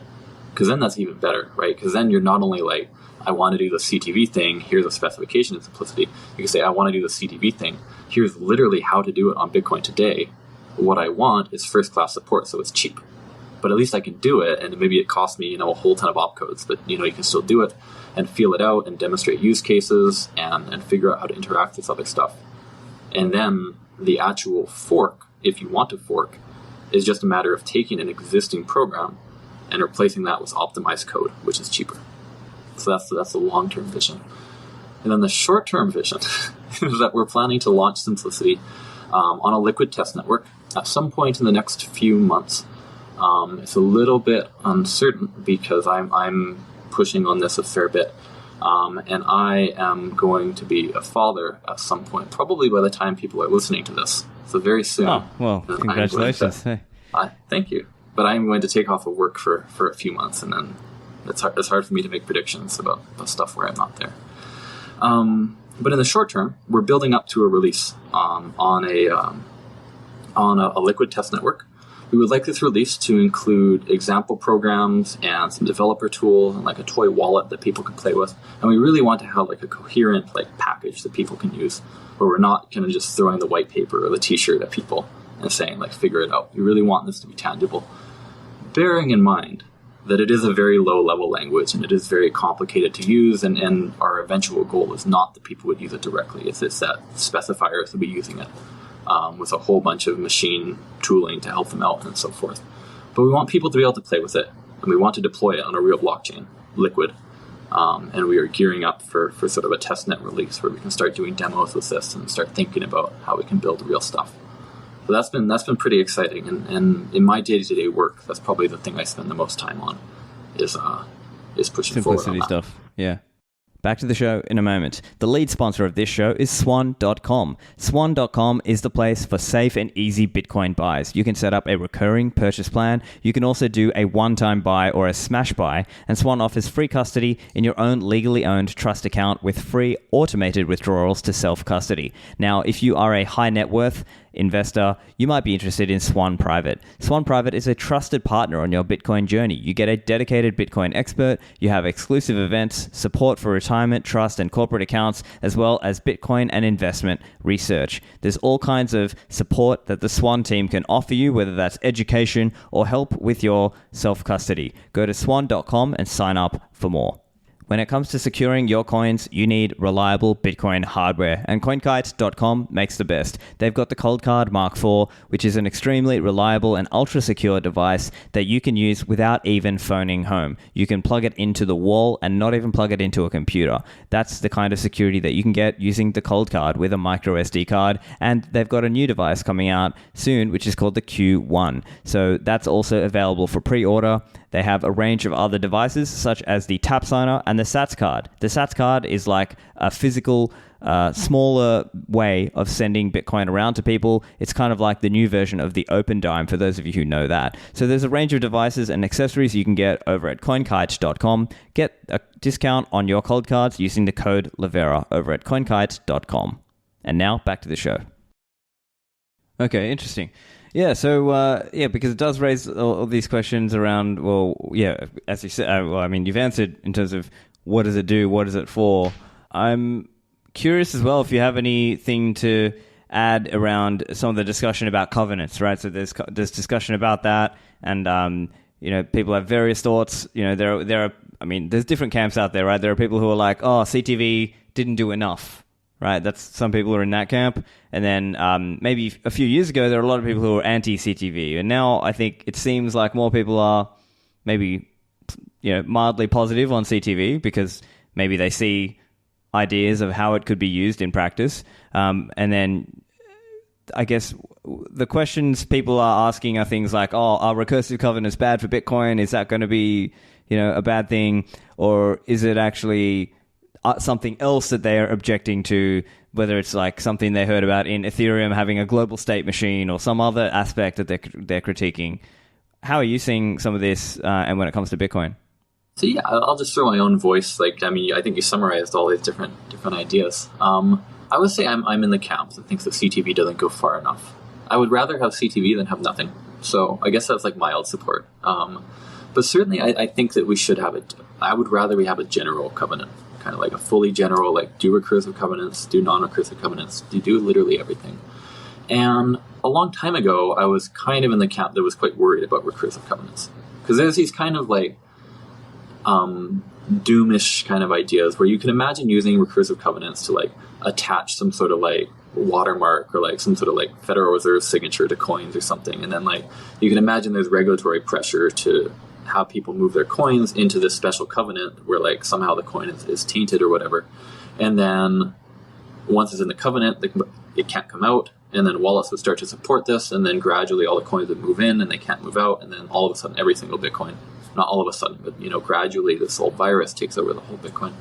because then that's even better, right? Because then you're not only like, I want to do the CTV thing, here's a specification of simplicity. You can say, I want to do the CTV thing, here's literally how to do it on Bitcoin today. What I want is first-class support, so it's cheap. But at least I can do it, and maybe it costs me, a whole ton of opcodes, but you can still do it and feel it out and demonstrate use cases and figure out how to interact with other stuff. And then the actual fork, if you want to fork, is just a matter of taking an existing program and replacing that with optimized code, which is cheaper. So that's the long-term vision. And then the short-term vision is that we're planning to launch Simplicity on a liquid test network at some point in the next few months. It's a little bit uncertain because I'm pushing on this a fair bit. And I am going to be a father at some point, probably by the time people are listening to this. So very soon. Oh, well, congratulations. Thank you. But I'm going to take off of work for a few months, and then it's hard for me to make predictions about the stuff where I'm not there. But in the short term, we're building up to a release on a liquid test network. We would like this release to include example programs and some developer tools and like a toy wallet that people can play with. And we really want to have like a coherent like package that people can use, where we're not kind of just throwing the white paper or the t-shirt at people and saying like, figure it out. We really want this to be tangible. Bearing in mind that it is a very low-level language and it is very complicated to use, and our eventual goal is not that people would use it directly. It's that specifiers will be using it with a whole bunch of machine tooling to help them out and so forth. But we want people to be able to play with it, and we want to deploy it on a real blockchain, Liquid. And we are gearing up for sort of a testnet release where we can start doing demos with this and start thinking about how we can build real stuff. So that's been pretty exciting, and in my day-to-day work, that's probably the thing I spend the most time on is pushing forward on that. Stuff. Yeah. Back to the show in a moment. The lead sponsor of this show is Swan.com. Swan.com is the place for safe and easy Bitcoin buys. You can set up a recurring purchase plan. You can also do a one-time buy or a smash buy. And Swan offers free custody in your own legally owned trust account with free automated withdrawals to self-custody. Now, if you are a high net worth investor, you might be interested in Swan Private. Swan Private is a trusted partner on your Bitcoin journey. You get a dedicated Bitcoin expert, you have exclusive events, support for retirement, trust, and corporate accounts, as well as Bitcoin and investment research. There's all kinds of support that the Swan team can offer you, whether that's education or help with your self-custody. Go to swan.com and sign up for more. When it comes to securing your coins, you need reliable Bitcoin hardware, and Coinkite.com makes the best. They've got the Coldcard Mark IV, which is an extremely reliable and ultra-secure device that you can use without even phoning home. You can plug it into the wall and not even plug it into a computer. That's the kind of security that you can get using the Coldcard with a micro SD card, and they've got a new device coming out soon, which is called the Q1. So that's also available for pre-order. They have a range of other devices, such as the Tap Signer and the Sats card. The Sats card is like a physical, smaller way of sending Bitcoin around to people. It's kind of like the new version of the Open Dime, for those of you who know that. So there's a range of devices and accessories you can get over at Coinkite.com. Get a discount on your cold cards using the code Livera over at Coinkite.com. And now, back to the show. Okay, interesting. Yeah, so, because it does raise all these questions around, as you said, you've answered in terms of what does it do, what is it for. I'm curious as well if you have anything to add around some of the discussion about covenants, right? So there's discussion about that, and, people have various thoughts. There's different camps out there, right? There are people who are like, CTV didn't do enough. Right, some people are in that camp, and then maybe a few years ago there were a lot of people who were anti-CTV, and now I think it seems like more people are maybe mildly positive on CTV because maybe they see ideas of how it could be used in practice, and then I guess the questions people are asking are things like, are recursive covenants bad for Bitcoin? Is that going to be a bad thing, or is it actually something else that they are objecting to, whether it's like something they heard about in Ethereum having a global state machine or some other aspect that they're critiquing. How are you seeing some of this and when it comes to Bitcoin? So yeah, I'll just throw my own voice. I think you summarized all these different ideas. I would say I'm in the camp that thinks that CTV doesn't go far enough. I would rather have CTV than have nothing. So I guess that's like mild support. But certainly I think that we should have it. I would rather we have a general covenant. Kind of like a fully general, like do recursive covenants, do non-recursive covenants, do literally everything. And a long time ago, I was kind of in the camp that was quite worried about recursive covenants. Because there's these kind of like doomish kind of ideas where you can imagine using recursive covenants to like attach some sort of like watermark or like some sort of like Federal Reserve signature to coins or something. And then like you can imagine there's regulatory pressure to how people move their coins into this special covenant where like somehow the coin is tainted or whatever. And then once it's in the covenant, it can't come out. And then wallets would start to support this. And then gradually all the coins would move in and they can't move out. And then all of a sudden, every single Bitcoin, not all of a sudden, but gradually this whole virus takes over the whole Bitcoin.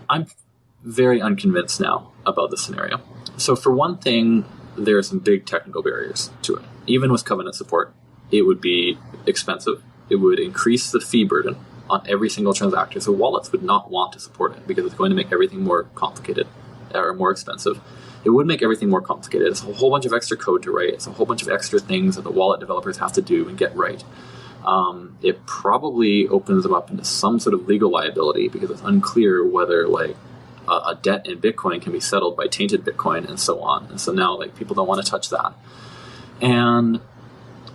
I'm very unconvinced now about the scenario. So for one thing, there are some big technical barriers to it. Even with covenant support, it would be expensive. It would increase the fee burden on every single transaction. So wallets would not want to support it because it's going to make everything more complicated or more expensive. It would make everything more complicated. It's a whole bunch of extra code to write. It's a whole bunch of extra things that the wallet developers have to do and get right. It probably opens them up into some sort of legal liability because it's unclear whether like a debt in Bitcoin can be settled by tainted Bitcoin and so on. And so now like people don't want to touch that. And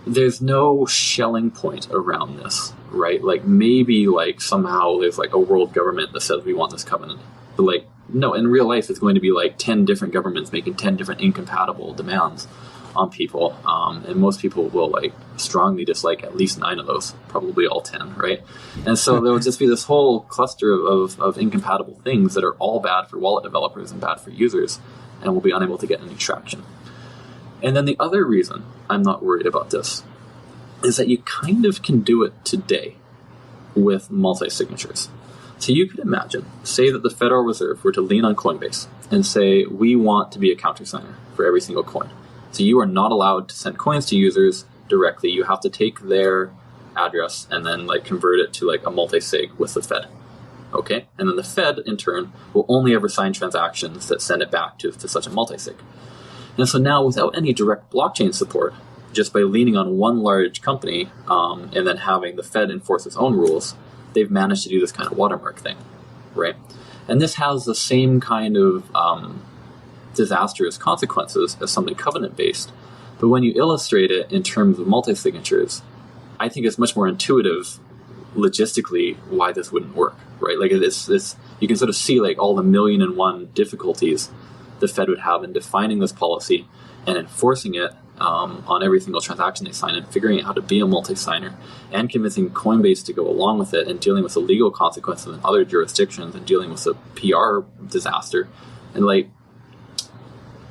there's no shelling point around this, right? Like maybe like somehow there's like a world government that says we want this covenant. But like, no, in real life it's going to be like 10 different governments making 10 different incompatible demands on people. And most people will like strongly dislike at least 9 of those, probably all 10, right? And so there will just be this whole cluster of incompatible things that are all bad for wallet developers and bad for users, and will be unable to get any traction. And then the other reason I'm not worried about this is that you kind of can do it today with multi-signatures. So you could imagine, say that the Federal Reserve were to lean on Coinbase and say, we want to be a countersigner for every single coin. So you are not allowed to send coins to users directly. You have to take their address and then like convert it to like a multi-sig with the Fed. Okay? And then the Fed, in turn, will only ever sign transactions that send it back to such a multi-sig. And so now, without any direct blockchain support, just by leaning on one large company and then having the Fed enforce its own rules, they've managed to do this kind of watermark thing, right? And this has the same kind of disastrous consequences as something covenant-based. But when you illustrate it in terms of multi-signatures, I think it's much more intuitive logistically why this wouldn't work, right? Like it's you can sort of see like all the 1,000,001 difficulties the Fed would have in defining this policy and enforcing it on every single transaction they sign and figuring out how to be a multi-signer and convincing Coinbase to go along with it and dealing with the legal consequences in other jurisdictions and dealing with the PR disaster. And like,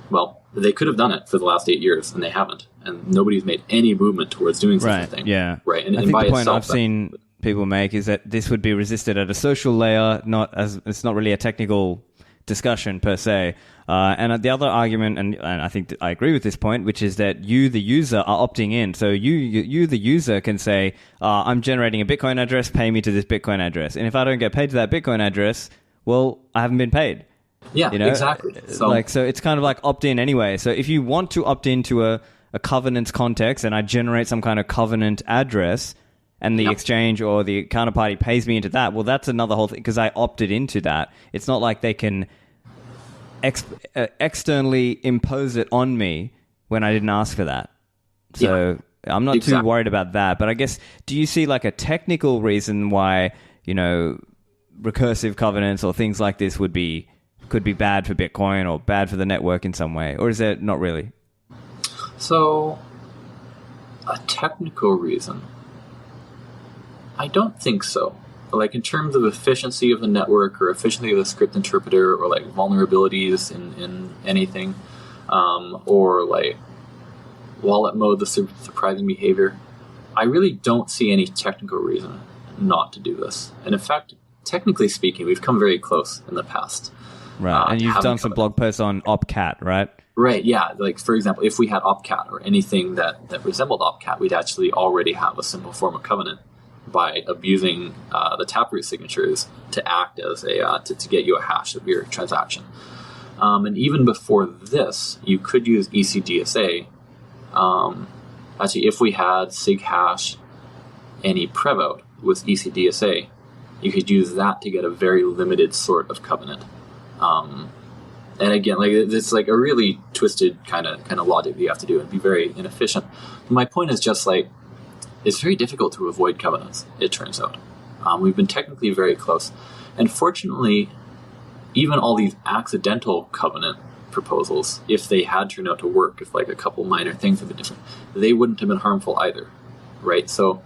well, they could have done it for the last 8 years and they haven't. And nobody's made any movement towards doing such a thing. Yeah. Right. And I think the point I've seen people make is that this would be resisted at a social layer, it's not really a technical discussion per se. And the other argument, and I think I agree with this point, which is that you, the user, are opting in. So you the user, can say, I'm generating a Bitcoin address, pay me to this Bitcoin address. And if I don't get paid to that Bitcoin address, well, I haven't been paid. Yeah, you know? Exactly. So it's kind of like opt in anyway. So if you want to opt into a covenants context and I generate some kind of covenant address and the exchange or the counterparty pays me into that, well, that's another whole thing because I opted into that. It's not like they can externally impose it on me when I didn't ask for that. So I'm not too worried about that. But I guess, do you see like a technical reason why, recursive covenants or things like this could be bad for Bitcoin or bad for the network in some way? Or is it not really? So a technical reason, I don't think so. Like in terms of efficiency of the network or efficiency of the script interpreter or like vulnerabilities in anything, or like wallet mode, the surprising behavior, I really don't see any technical reason not to do this. And in fact, technically speaking, we've come very close in the past. Right, and you've done some blog posts on OpCat, right? Right, yeah. Like, for example, if we had OpCat or anything that resembled OpCat, we'd actually already have a simple form of covenant by abusing the taproot signatures to act as a to get you a hash of your transaction. And even before this, you could use ECDSA. Actually, if we had sig hash any prevout with ECDSA, you could use that to get a very limited sort of covenant. And again, like it's like a really twisted kind of logic that you have to do and be very inefficient. My point is just like, it's very difficult to avoid covenants, it turns out. We've been technically very close. And fortunately, even all these accidental covenant proposals, if they had turned out to work, if like a couple minor things had been different, they wouldn't have been harmful either, right? So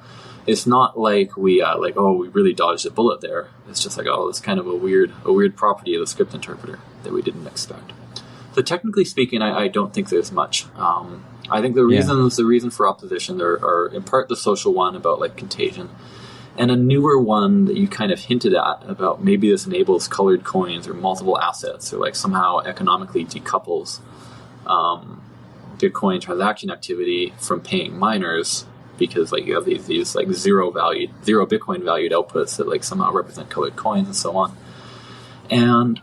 it's not like we we really dodged a bullet there. It's just like, it's kind of a weird property of the script interpreter that we didn't expect. So technically speaking, I don't think there's much. I think the reason for opposition are in part the social one about like contagion, And a newer one that you kind of hinted at about maybe this enables colored coins or multiple assets, or like somehow economically decouples Bitcoin transaction activity from paying miners, because like you have these like zero Bitcoin valued outputs that like somehow represent colored coins and so on. And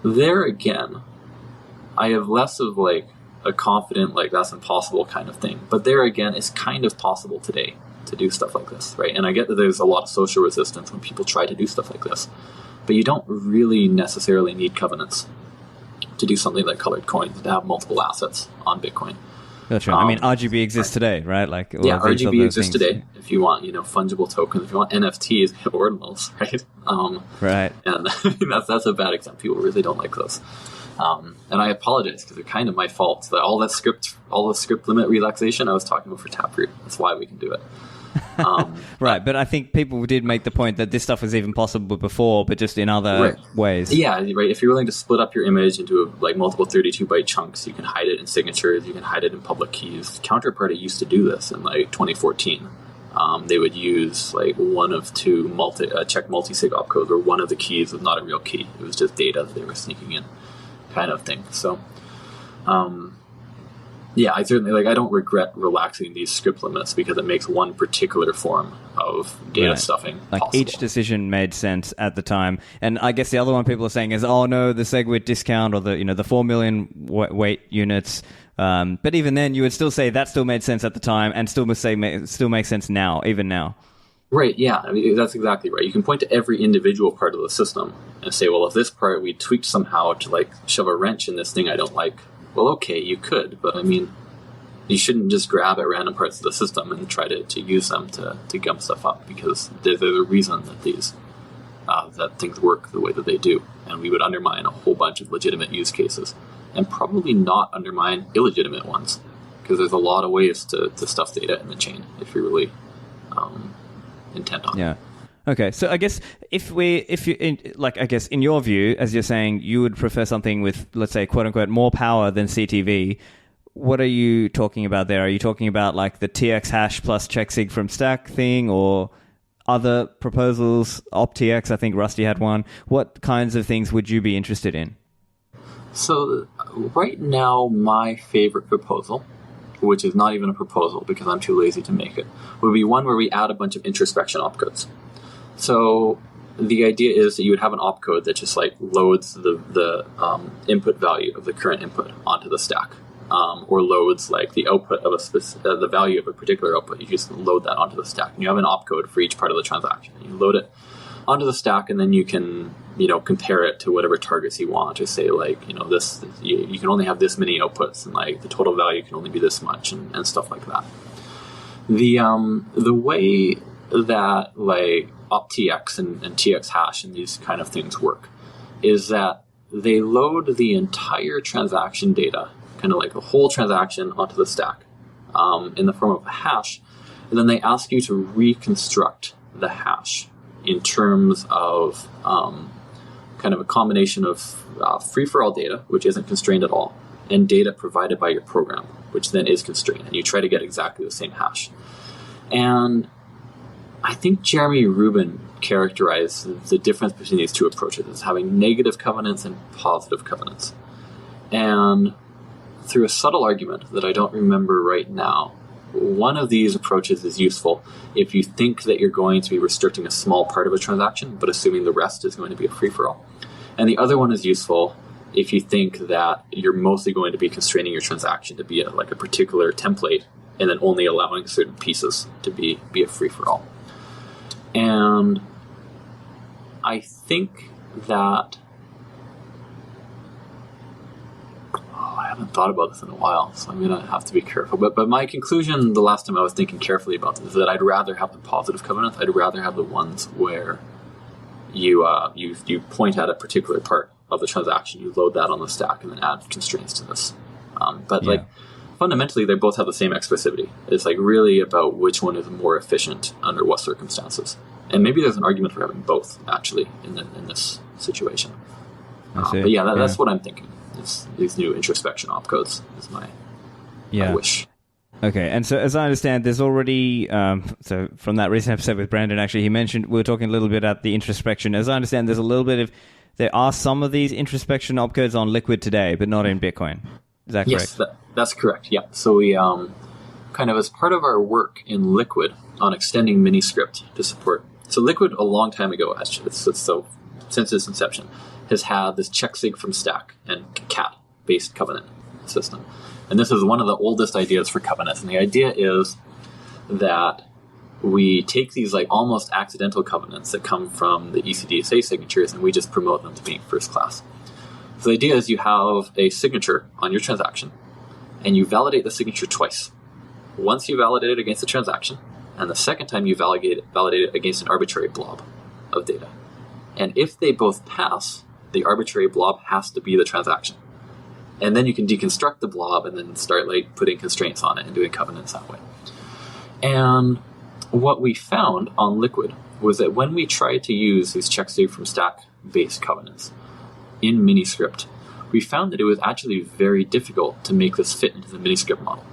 there again, I have less of like a confident like that's impossible kind of thing. But there again, it's kind of possible today to do stuff like this, right? And I get that there's a lot of social resistance when people try to do stuff like this, but you don't really necessarily need covenants to do something like colored coins, to have multiple assets on Bitcoin. Gotcha. I mean, RGB exists today, right? Like, yeah, RGB exists today. If you want, fungible tokens, if you want NFTs, ordinals, right? Right. And that's a bad example. People really don't like those. And I apologize because it's kind of my fault. That all the script limit relaxation I was talking about for Taproot. That's why we can do it. Right, but I think people did make the point that this stuff was even possible before, but just in other ways. Yeah, right. If you're willing to split up your image into like multiple 32-byte chunks, you can hide it in signatures, you can hide it in public keys. Counterparty used to do this in like 2014. They would use like one of two check multi-sig opcodes, where one of the keys was not a real key. It was just data that they were sneaking in, kind of thing. So, yeah, I certainly I don't regret relaxing these script limits because it makes one particular form of data stuffing like possible. Each decision made sense at the time. And I guess the other one people are saying is, oh no, the SegWit discount, or the 4 million weight units. But even then, you would still say that still made sense at the time, and still makes sense now, even now. Right, yeah, I mean, that's exactly right. You can point to every individual part of the system and say, well, if this part we tweaked somehow to like shove a wrench in this thing I don't like, well, okay, you could, but I mean, you shouldn't just grab at random parts of the system and try to use them to gum stuff up, because there's a reason that that things work the way that they do, and we would undermine a whole bunch of legitimate use cases, and probably not undermine illegitimate ones, because there's a lot of ways to stuff data in the chain if you're really intent on it. Yeah. Okay, so I guess in your view, as you're saying, you would prefer something with, let's say, quote unquote, more power than CTV. What are you talking about there? Are you talking about like the TX hash plus checksig from stack thing, or other proposals? OptX, I think Rusty had one. What kinds of things would you be interested in? So right now, my favorite proposal, which is not even a proposal because I'm too lazy to make it, would be one where we add a bunch of introspection opcodes. So the idea is that you would have an opcode that just like loads the input value of the current input onto the stack, or loads like the output of the value of a particular output. You just load that onto the stack, and you have an opcode for each part of the transaction. You load it onto the stack, and then you can compare it to whatever targets you want, or say like this you can only have this many outputs, and like the total value can only be this much, and stuff like that. The way that like OptX and TX hash and these kind of things work is that they load the entire transaction data, kind of like the whole transaction, onto the stack in the form of a hash, and then they ask you to reconstruct the hash in terms of kind of a combination of free-for-all data, which isn't constrained at all, and data provided by your program, which then is constrained, and you try to get exactly the same hash. And I think Jeremy Rubin characterized the difference between these two approaches as having negative covenants and positive covenants. And through a subtle argument that I don't remember right now, one of these approaches is useful if you think that you're going to be restricting a small part of a transaction, but assuming the rest is going to be a free-for-all. And the other one is useful if you think that you're mostly going to be constraining your transaction to be a particular template, and then only allowing certain pieces to be a free-for-all. And I think that I haven't thought about this in a while, so I'm going to have to be careful. But my conclusion the last time I was thinking carefully about this is that I'd rather have the positive covenants. I'd rather have the ones where you point at a particular part of the transaction, you load that on the stack, and then add constraints to this. Fundamentally, they both have the same expressivity. It's like really about which one is more efficient under what circumstances. And maybe there's an argument for having both, actually, in this situation. But yeah, that's what I'm thinking. These new introspection opcodes is my wish. Okay, and so as I understand, there's already, so from that recent episode with Brandon, actually, he mentioned, we were talking a little bit about the introspection. As I understand, there's a little bit of, there are some of these introspection opcodes on Liquid today, but not in Bitcoin. Is that correct? Yes, that's correct, yeah. So we, kind of as part of our work in Liquid on extending miniscript to support, so Liquid a long time ago, actually, so since its inception, has had this checksig from stack and cat-based covenant system. And this is one of the oldest ideas for covenants. And the idea is that we take these like almost accidental covenants that come from the ECDSA signatures and we just promote them to being first class. So the idea is you have a signature on your transaction and you validate the signature twice. Once you validate it against the transaction, and the second time you validate it against an arbitrary blob of data. And if they both pass, the arbitrary blob has to be the transaction. And then you can deconstruct the blob and then start like putting constraints on it and doing covenants that way. And what we found on Liquid was that when we tried to use these checksig from stack based covenants in miniscript, we found that it was actually very difficult to make this fit into the miniscript model.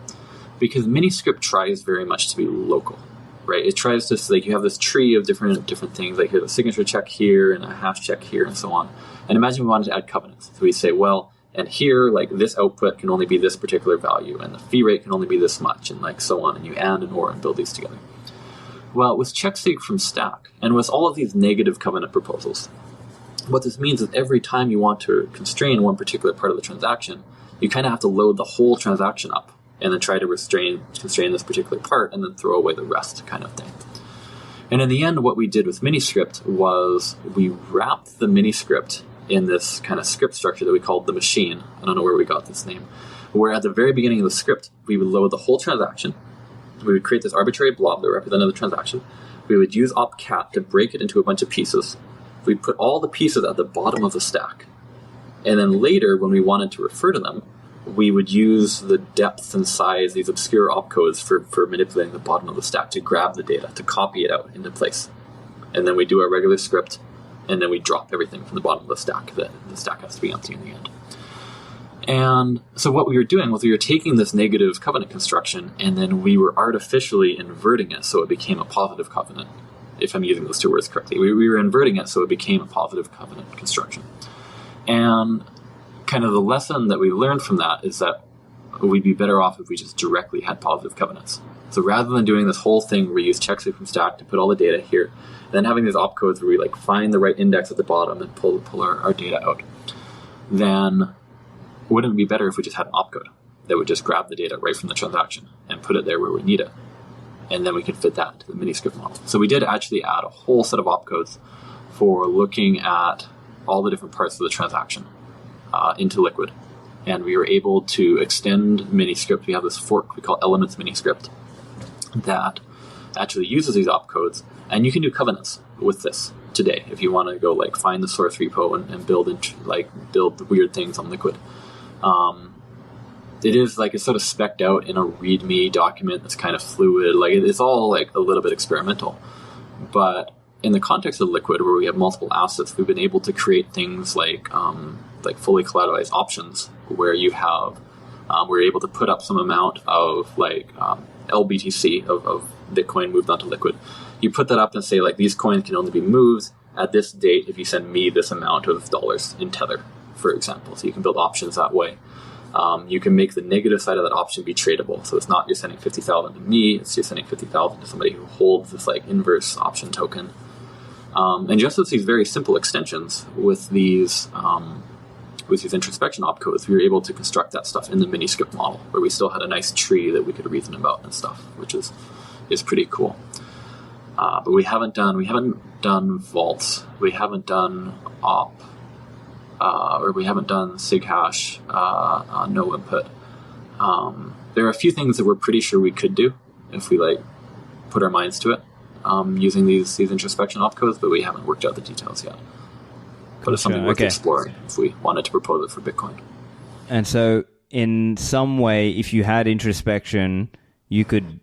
Because miniscript tries very much to be local, right? It tries to, like, you have this tree of different things, like here's a signature check here and a hash check here and so on. And imagine we wanted to add covenants. So we say, well, and here, like, this output can only be this particular value, and the fee rate can only be this much, and like so on, and you and or and build these together. Well, with checksig from stack, and with all of these negative covenant proposals, what this means is every time you want to constrain one particular part of the transaction, you kind of have to load the whole transaction up, and then try to constrain this particular part, and then throw away the rest kind of thing. And in the end, what we did with miniscript was we wrapped the miniscript in this kind of script structure that we called the machine. I don't know where we got this name. Where at the very beginning of the script, we would load the whole transaction. We would create this arbitrary blob that represented the transaction. We would use opcat to break it into a bunch of pieces. We'd put all the pieces at the bottom of the stack. And then later, when we wanted to refer to them, we would use the depth and size, these obscure opcodes for manipulating the bottom of the stack to grab the data, to copy it out into place. And then we do our regular script, and then we drop everything from the bottom of the stack. The stack has to be empty in the end. And so what we were doing was we were taking this negative covenant construction, and then we were artificially inverting it so it became a positive covenant, if I'm using those two words correctly. We were inverting it so it became a positive covenant construction. And kind of the lesson that we learned from that is that we'd be better off if we just directly had positive covenants. So rather than doing this whole thing where we use checksig from stack to put all the data here, then having these opcodes where we like find the right index at the bottom and pull our data out, then wouldn't it be better if we just had an opcode that would just grab the data right from the transaction and put it there where we need it? And then we could fit that into the miniscript model. So we did actually add a whole set of opcodes for looking at all the different parts of the transaction into Liquid. And we were able to extend miniscript. We have this fork we call elements miniscript that actually uses these opcodes. And you can do covenants with this today if you want to go like find the source repo and build weird things on Liquid. It is like it's sort of specced out in a README document that's kind of fluid. Like it's all like a little bit experimental. But in the context of Liquid, where we have multiple assets, we've been able to create things like fully collateralized options, where you have we're able to put up some amount of LBTC of Bitcoin moved onto Liquid. You put that up and say like these coins can only be moved at this date if you send me this amount of dollars in Tether, for example. So you can build options that way. You can make the negative side of that option be tradable. So it's not you're sending 50,000 to me, it's you're sending 50,000 to somebody who holds this like inverse option token. And just with these very simple extensions with these introspection opcodes, we were able to construct that stuff in the miniscript model, where we still had a nice tree that we could reason about and stuff, which is pretty cool. But we haven't done vaults, we haven't done op, or we haven't done sig hash, no input. There are a few things that we're pretty sure we could do if we like put our minds to it, using these introspection opcodes, but we haven't worked out the details yet. But it's something worth exploring if we wanted to propose it for Bitcoin. And so in some way, if you had introspection, you could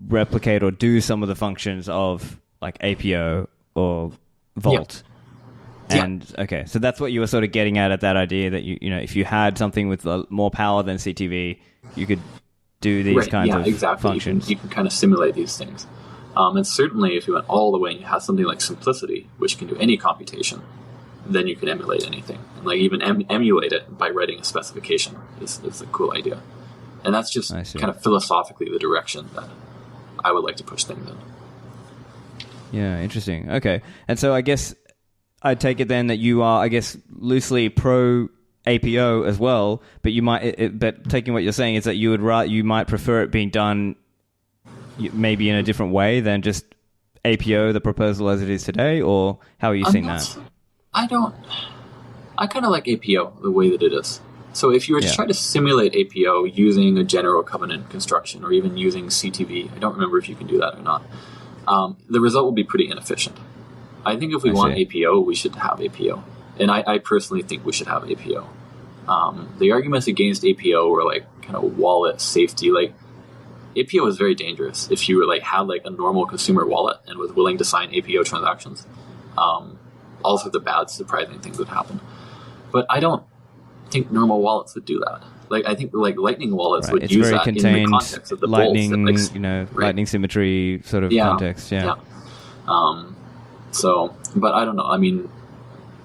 replicate or do some of the functions of like APO or Vault. Yeah. And okay, so that's what you were sort of getting at that idea that you know if you had something with more power than CTV, you could do these kinds of exactly. functions. You can kind of simulate these things. And certainly if you went all the way and you have something like simplicity, which can do any computation, then you can emulate anything. And like even emulate it by writing a specification is a cool idea. And that's just kind of philosophically the direction that I would like to push things in. Yeah, interesting. Okay. And so I guess I take it then that you are, I guess, loosely pro APO as well, but you might, but taking what you're saying is that you might prefer it being done maybe in a different way than just APO, the proposal as it is today, or how are you seeing that? I kind of like APO the way that it is. So if you were to try to simulate APO using a general covenant construction or even using CTV, I don't remember if you can do that or not, the result will be pretty inefficient. I think if we want APO, we should have APO. And I personally think we should have APO. The arguments against APO were like kind of wallet safety. Like APO is very dangerous if you were like had like a normal consumer wallet and was willing to sign APO transactions. All sorts of bad, surprising things would happen. But I don't think normal wallets would do that. Like I think like Lightning wallets would use that in the context of the Lightning, bolts that, Lightning symmetry sort of context. Yeah. So, but I don't know. I mean,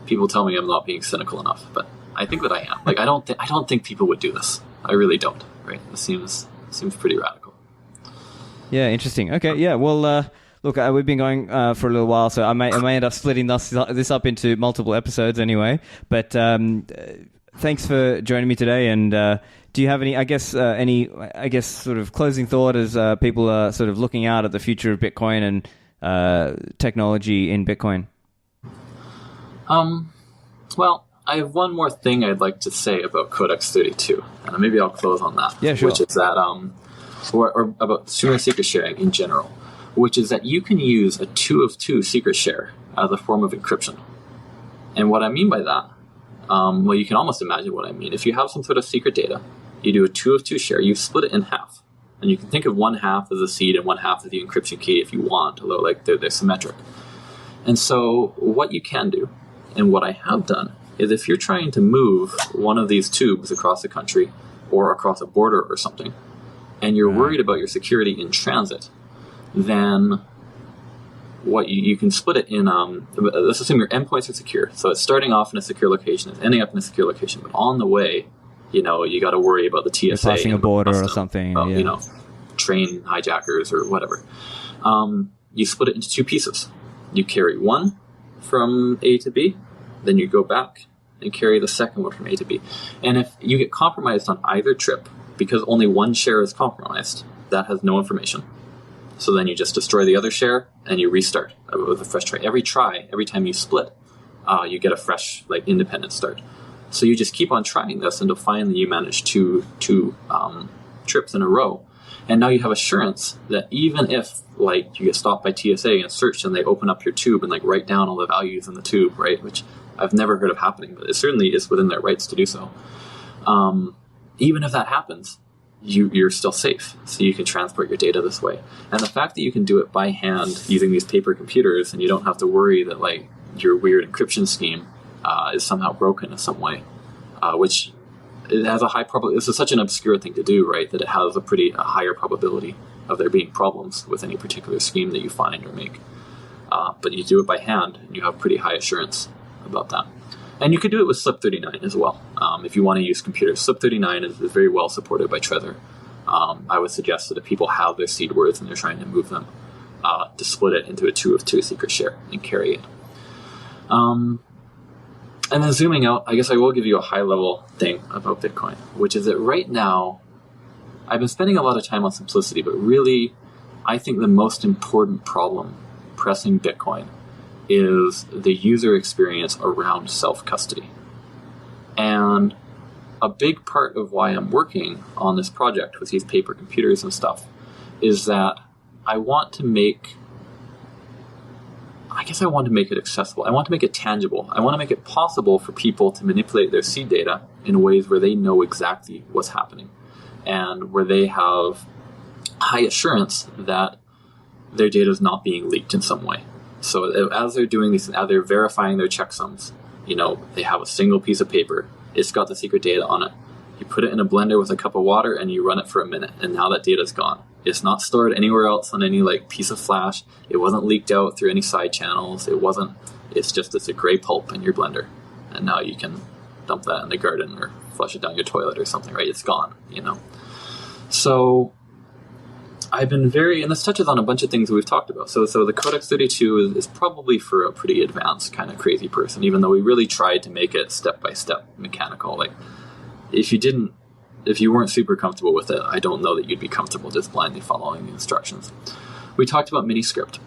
people tell me I'm not being cynical enough, but I think that I am. Like I don't think people would do this. I really don't. Right? It seems pretty radical. Yeah. Interesting. Okay. Yeah. Well. Look, we've been going for a little while, so I may end up splitting this up into multiple episodes anyway. But thanks for joining me today. And do you have any sort of closing thought as people are sort of looking out at the future of Bitcoin and technology in Bitcoin? Well, I have one more thing I'd like to say about Codex 32, and maybe I'll close on that. Yeah, sure. Which is that, or about streamer secret sharing in general, which is that you can use a 2 of 2 secret share as a form of encryption. And what I mean by that, well, you can almost imagine what I mean. If you have some sort of secret data, you do a 2 of 2 share, you split it in half. And you can think of one half as the seed and one half as the encryption key if you want, although like they're symmetric. And so what you can do, and what I have done, is if you're trying to move one of these tubes across the country or across a border or something, and you're worried about your security in transit, then what you can split it in, let's assume your endpoints are secure. So it's starting off in a secure location, it's ending up in a secure location, but on the way, you got to worry about the TSA. You're passing a border or something. Train hijackers or whatever. You split it into 2 pieces. You carry one from A to B, then you go back and carry the second one from A to B. And if you get compromised on either trip, because only one share is compromised, that has no information. So then you just destroy the other share and you restart with a fresh try. Every time you split, you get a fresh, like, independent start. So you just keep on trying this until finally you manage two trips in a row. And now you have assurance that even if, like, you get stopped by TSA and searched and they open up your tube and, like, write down all the values in the tube, right, which I've never heard of happening, but it certainly is within their rights to do so. Even if that happens, you're still safe, so you can transport your data this way. And the fact that you can do it by hand using these paper computers, and you don't have to worry that like your weird encryption scheme is somehow broken in some way, which it has a high probability. This is such an obscure thing to do, right? That it has a higher probability of there being problems with any particular scheme that you find or make. But you do it by hand, and you have pretty high assurance about that. And you could do it with SLP39 as well. If you want to use computers, SLP39 is very well supported by Trezor. I would suggest that if people have their seed words and they're trying to move them, to split it into a 2 of 2 secret share and carry it. And then zooming out, I guess I will give you a high-level thing about Bitcoin, which is that right now, I've been spending a lot of time on simplicity, but really, I think the most important problem pressing Bitcoin is the user experience around self-custody. And a big part of why I'm working on this project with these paper computers and stuff is that I want to make it accessible. I want to make it tangible. I want to make it possible for people to manipulate their seed data in ways where they know exactly what's happening and where they have high assurance that their data is not being leaked in some way. So as they're doing these, as they're verifying their checksums, they have a single piece of paper. It's got the secret data on it. You put it in a blender with a cup of water and you run it for a minute, and now that data's gone. It's not stored anywhere else on any like piece of flash. It wasn't leaked out through any side channels. It's a gray pulp in your blender, and now you can dump that in the garden or flush it down your toilet or something, right? It's gone, So I've been and this touches on a bunch of things that we've talked about. So the Codex 32 is probably for a pretty advanced kind of crazy person, even though we really tried to make it step-by-step mechanical. Like, if you weren't super comfortable with it, I don't know that you'd be comfortable just blindly following the instructions. We talked about miniscript.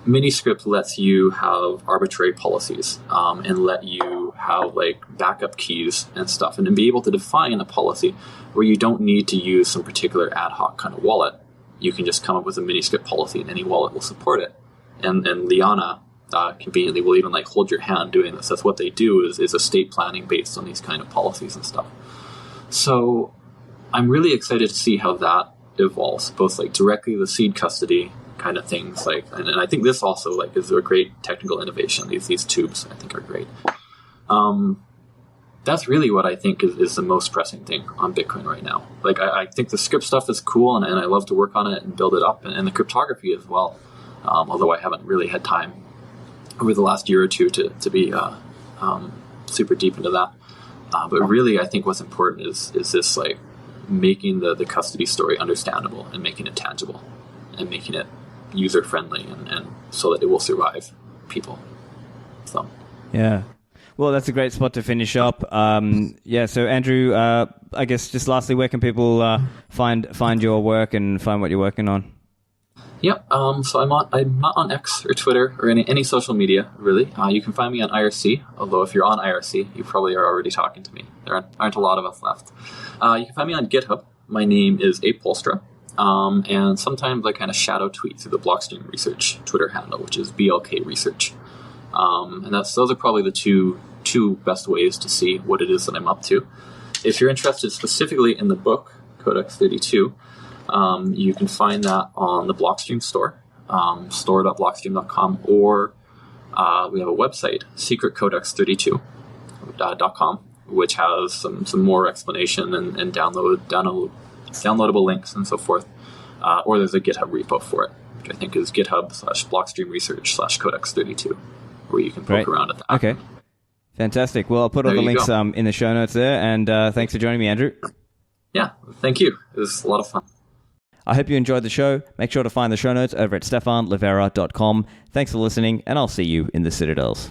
Miniscript lets you have arbitrary policies and let you have like backup keys and stuff, and then be able to define a policy where you don't need to use some particular ad hoc kind of wallet. You can just come up with a miniscript policy, and any wallet will support it. And Liana conveniently will even like hold your hand doing this. That's what they do is estate planning based on these kind of policies and stuff. So I'm really excited to see how that evolves, both like directly the seed custody kind of things, like, and I think this also like is a great technical innovation. These tubes I think are great. That's really what I think is the most pressing thing on Bitcoin right now. Like, I think the script stuff is cool, and I love to work on it and build it up, and the cryptography as well, although I haven't really had time over the last year or two to be super deep into that. But really, I think what's important is this, like, making the custody story understandable and making it tangible and making it user-friendly and so that it will survive people. So, yeah. Well, that's a great spot to finish up. So Andrew, I guess just lastly, where can people find your work and find what you're working on? Yep. So I'm not on X or Twitter or any social media, really. You can find me on IRC, although if you're on IRC, you probably are already talking to me. There aren't a lot of us left. You can find me on GitHub. My name is Poelstra. And sometimes I kind of shadow tweet through the Blockstream Research Twitter handle, which is BLK Research. And those are probably the two best ways to see what it is that I'm up to. If you're interested specifically in the book, Codex 32, you can find that on the Blockstream store, store.blockstream.com, or we have a website, secretcodex32.com, which has some more explanation and downloadable links and so forth. Or there's a GitHub repo for it, which I think is github.com/blockstreamresearch/codex32. where you can poke around at that. Okay. Fantastic. Well, I'll put all the links in the show notes there, and thanks for joining me, Andrew. Yeah, thank you. It was a lot of fun. I hope you enjoyed the show. Make sure to find the show notes over at stephanlivera.com. Thanks for listening, and I'll see you in the Citadels.